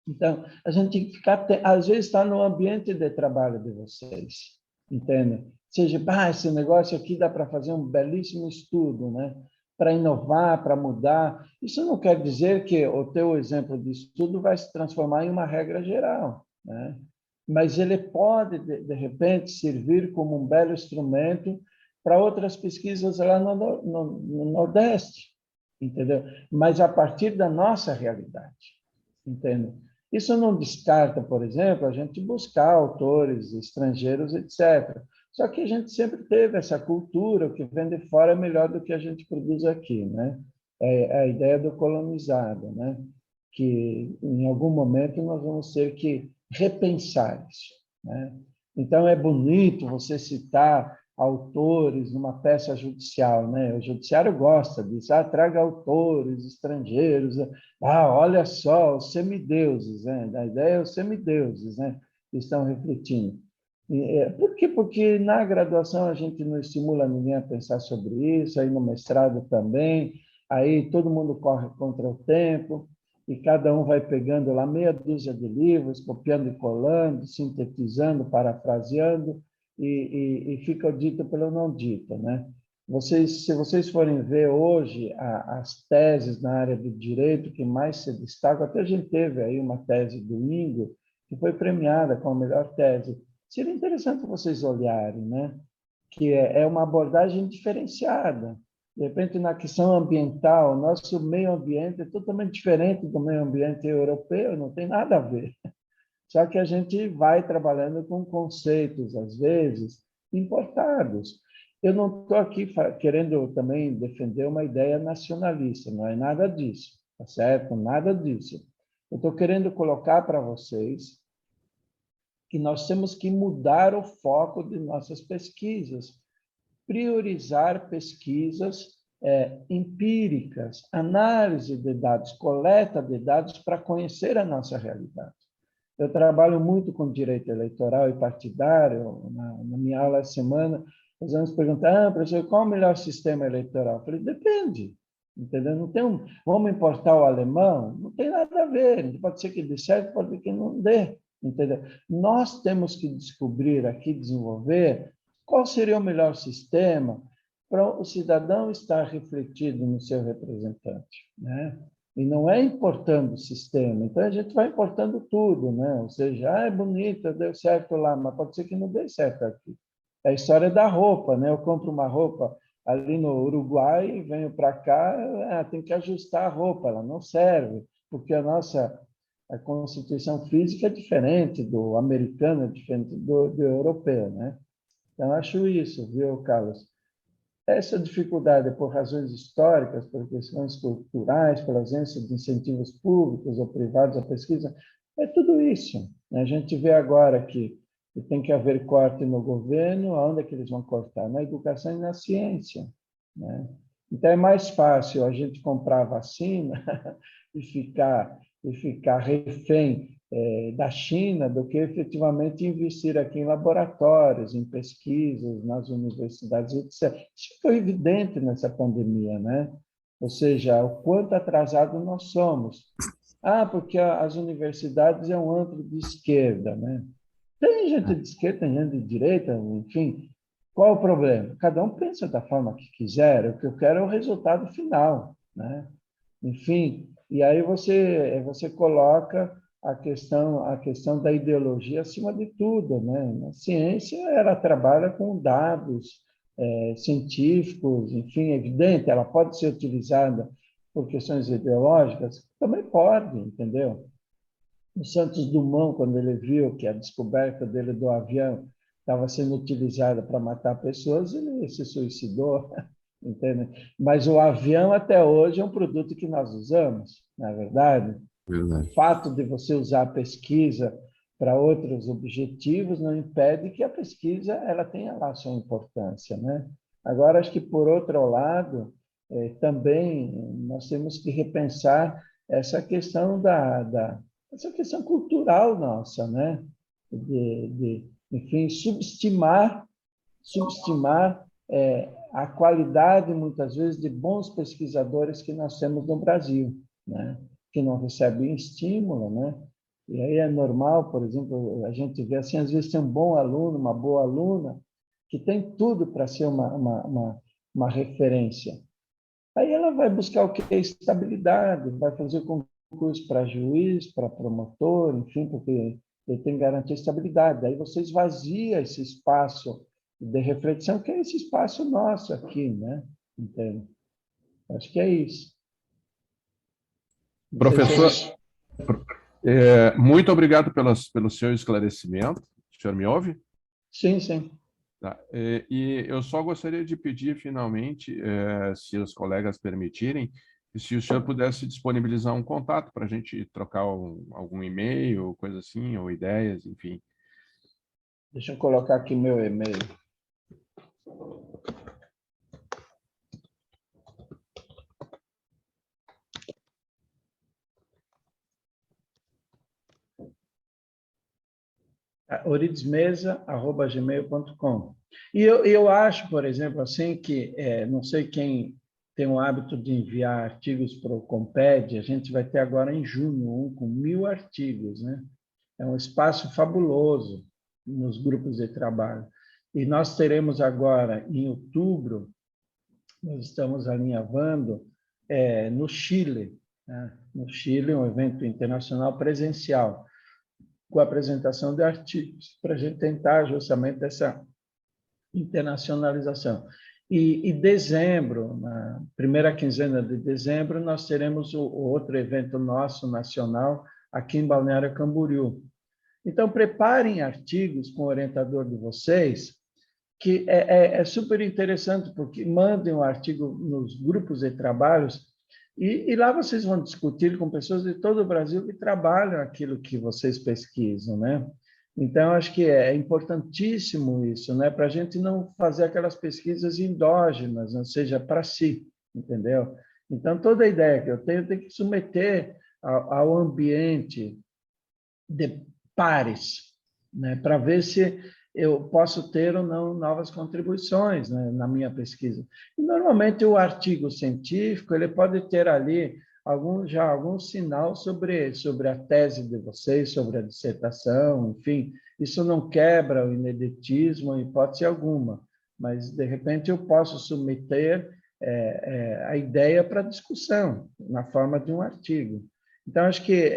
Então, a gente tem que ficar, às vezes, está no ambiente de trabalho de vocês, entende? Ou seja, esse negócio aqui dá para fazer um belíssimo estudo, né? Para inovar, para mudar. Isso não quer dizer que o teu exemplo de estudo vai se transformar em uma regra geral, né? Mas ele pode, de repente, servir como um belo instrumento para outras pesquisas lá no Nordeste, entendeu? Mas a partir da nossa realidade, entende? Isso não descarta, por exemplo, a gente buscar autores estrangeiros, etc. Só que a gente sempre teve essa cultura, o que vem de fora é melhor do que a gente produz aqui, né? É a ideia do colonizado, né? Que em algum momento nós vamos ter que repensar isso, né? Então é bonito você citar autores numa peça judicial, né? O judiciário gosta disso, traga autores estrangeiros, olha só, os semideuses, né? A ideia é os semideuses, né? Que estão refletindo. Por quê? Porque na graduação a gente não estimula ninguém a pensar sobre isso, aí no mestrado também, aí todo mundo corre contra o tempo, e cada um vai pegando lá meia dúzia de livros, copiando e colando, sintetizando, parafraseando, e fica o dito pelo não dito, né? Se vocês forem ver hoje as teses na área do direito que mais se destacam, até a gente teve aí uma tese domingo que foi premiada com a melhor tese. Seria interessante vocês olharem, né? Que é uma abordagem diferenciada. De repente, na questão ambiental, nosso meio ambiente é totalmente diferente do meio ambiente europeu, não tem nada a ver. Só que a gente vai trabalhando com conceitos, às vezes, importados. Eu não estou aqui querendo também defender uma ideia nacionalista, não é nada disso, tá certo? Nada disso. Eu estou querendo colocar para vocês que nós temos que mudar o foco de nossas pesquisas, priorizar pesquisas empíricas, análise de dados, coleta de dados para conhecer a nossa realidade. Eu trabalho muito com direito eleitoral e partidário. Na minha aula essa semana, os alunos perguntam, professor, qual é o melhor sistema eleitoral? Eu falei, depende. Entendeu? Não tem vamos importar o alemão? Não tem nada a ver. Pode ser que dê certo, pode ser que não dê. Entendeu? Nós temos que descobrir aqui, desenvolver, qual seria o melhor sistema para o cidadão estar refletido no seu representante, né? E não é importando o sistema. Então, a gente vai importando tudo, né? Ou seja, é bonito, deu certo lá, mas pode ser que não dê certo aqui. É a história da roupa, né? Eu compro uma roupa ali no Uruguai, venho para cá, tem que ajustar a roupa, ela não serve, porque a nossa A constituição física é diferente do americano, é diferente do europeu, né? Então, acho isso, viu, Carlos? Essa dificuldade por razões históricas, por questões culturais, pela ausência de incentivos públicos ou privados à pesquisa, é tudo isso. A gente vê agora que tem que haver corte no governo, aonde é que eles vão cortar? Na educação e na ciência, né? Então, é mais fácil a gente comprar vacina e ficar refém da China do que efetivamente investir aqui em laboratórios, em pesquisas, nas universidades, etc. Isso foi evidente nessa pandemia, né? Ou seja, o quanto atrasado nós somos. Ah, porque as universidades é um antro de esquerda, né? Tem gente de esquerda, tem gente de direita, enfim. Qual o problema? Cada um pensa da forma que quiser. O que eu quero é o resultado final, né? Enfim, e aí você coloca a questão da ideologia acima de tudo, né? A ciência ela trabalha com dados científicos, enfim, é evidente, ela pode ser utilizada por questões ideológicas, também pode, entendeu? O Santos Dumont, quando ele viu que a descoberta dele do avião estava sendo utilizada para matar pessoas, ele se suicidou, entende? Mas o avião, até hoje, é um produto que nós usamos, na verdade. O Verdade. fato de você usar a pesquisa para outros objetivos não impede que a pesquisa ela tenha lá a sua importância, né? Agora, acho que, por outro lado, também nós temos que repensar essa questão essa questão cultural nossa, né? Enfim, subestimar a qualidade, muitas vezes, de bons pesquisadores que nós temos no Brasil, né? Que não recebem estímulo, né? E aí é normal, por exemplo, a gente vê assim, às vezes tem um bom aluno, uma boa aluna, que tem tudo para ser uma referência. Aí ela vai buscar o que é estabilidade, vai fazer concurso para juiz, para promotor, enfim, porque ele tem que garantir estabilidade. Aí você esvazia esse espaço de reflexão, que é esse espaço nosso aqui, né? Entende? Acho que é isso. Não sei se Professor, muito obrigado pelo seu esclarecimento. O senhor me ouve? Sim, sim. Tá. E eu só gostaria de pedir, finalmente, se os colegas permitirem, se o senhor pudesse disponibilizar um contato para a gente trocar algum e-mail, coisa assim, ou ideias, enfim. Deixa eu colocar aqui meu e-mail. oridesmesa@gmail.com. E eu acho, por exemplo, assim, que não sei quem tem o hábito de enviar artigos para o Comped, a gente vai ter agora em junho com 1000 artigos, né? É um espaço fabuloso nos grupos de trabalho. E nós teremos agora, em outubro, nós estamos alinhavando no Chile, né? No Chile, um evento internacional presencial, com a apresentação de artigos, para a gente tentar justamente essa internacionalização. E dezembro, na primeira quinzena de dezembro, nós teremos o outro evento nosso nacional aqui em Balneário Camboriú. Então, preparem artigos com o orientador de vocês, que é super interessante, porque mandem o artigo nos grupos de trabalhos e lá vocês vão discutir com pessoas de todo o Brasil que trabalham aquilo que vocês pesquisam, né? Então, acho que é importantíssimo isso, né? Para a gente não fazer aquelas pesquisas endógenas, ou seja, para si, entendeu? Então, toda a ideia que eu tenho tem que submeter ao ambiente de pares, né? Para ver se eu posso ter ou não novas contribuições, né, na minha pesquisa. E, normalmente, o artigo científico ele pode ter ali algum sinal sobre a tese de vocês, sobre a dissertação, enfim. Isso não quebra o ineditismo em hipótese alguma, mas, de repente, eu posso submeter a ideia para discussão, na forma de um artigo. Então, acho que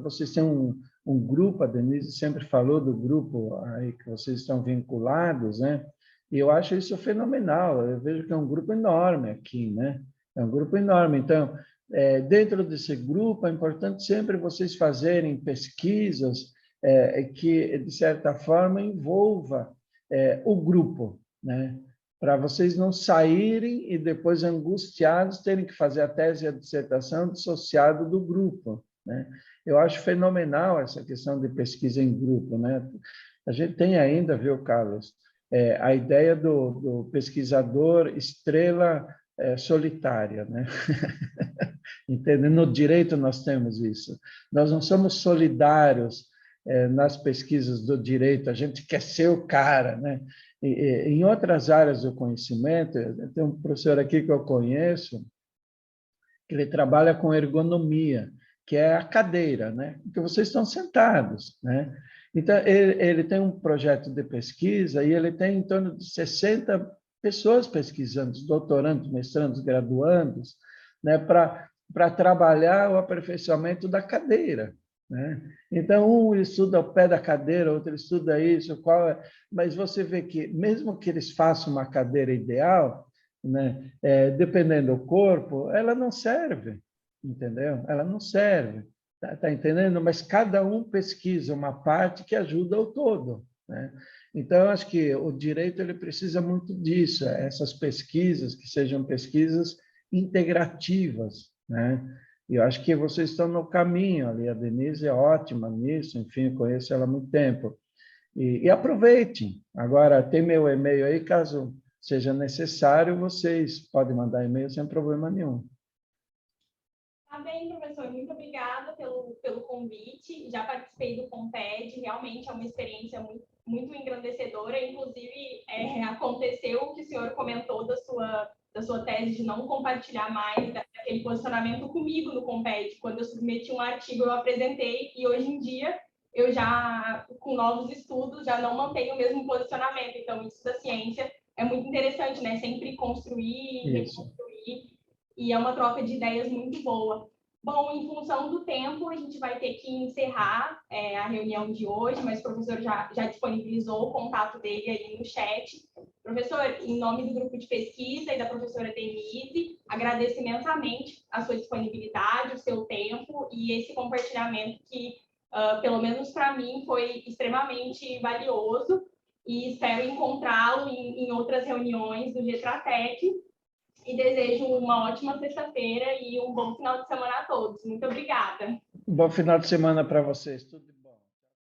vocês têm um grupo, a Denise sempre falou do grupo aí que vocês estão vinculados, né? E eu acho isso fenomenal. Eu vejo que é um grupo enorme aqui, né? É um grupo enorme. Então, dentro desse grupo, é importante sempre vocês fazerem pesquisas que, de certa forma, envolva o grupo, né? Para vocês não saírem e depois, angustiados, terem que fazer a tese e a dissertação dissociado do grupo, né? Eu acho fenomenal essa questão de pesquisa em grupo, né? A gente tem ainda, viu, Carlos, a ideia do pesquisador estrela solitária, né? Entende? No direito nós temos isso. Nós não somos solidários nas pesquisas do direito, a gente quer ser o cara, né? Em outras áreas do conhecimento, tem um professor aqui que eu conheço, que ele trabalha com ergonomia, que é a cadeira, né? Porque vocês estão sentados, né? Então, ele tem um projeto de pesquisa e ele tem em torno de 60 pessoas pesquisando, doutorandos, mestrandos, graduandos, né? Para trabalhar o aperfeiçoamento da cadeira, né? Então, um estuda ao pé da cadeira, outro estuda isso, mas você vê que, mesmo que eles façam uma cadeira ideal, né, dependendo do corpo, ela não serve, entendeu? Ela não serve, tá entendendo? Mas cada um pesquisa uma parte que ajuda o todo, né? Então, eu acho que o direito ele precisa muito disso, essas pesquisas que sejam pesquisas integrativas, né? E eu acho que vocês estão no caminho ali. A Denise é ótima nisso, enfim, eu conheço ela há muito tempo. E aproveitem. Agora, tem meu e-mail aí, caso seja necessário, vocês podem mandar e-mail sem problema nenhum. Tá bem, professor. Muito obrigada pelo convite. Já participei do Comped, realmente é uma experiência muito engrandecedora. Inclusive, aconteceu o que o senhor comentou da sua tese de não compartilhar mais daquele posicionamento comigo no Comped. Quando eu submeti um artigo, eu apresentei, e hoje em dia, eu já, com novos estudos, já não mantenho o mesmo posicionamento. Então, isso da ciência é muito interessante, né? Sempre construir, reconstruir, e é uma troca de ideias muito boa. Bom, em função do tempo, a gente vai ter que encerrar a reunião de hoje, mas o professor já disponibilizou o contato dele aí no chat. Professor, em nome do grupo de pesquisa e da professora Denise, agradeço imensamente a sua disponibilidade, o seu tempo e esse compartilhamento que, pelo menos para mim, foi extremamente valioso, e espero encontrá-lo em outras reuniões do Getratec. E desejo uma ótima sexta-feira e um bom final de semana a todos. Muito obrigada. Bom final de semana para vocês. Tudo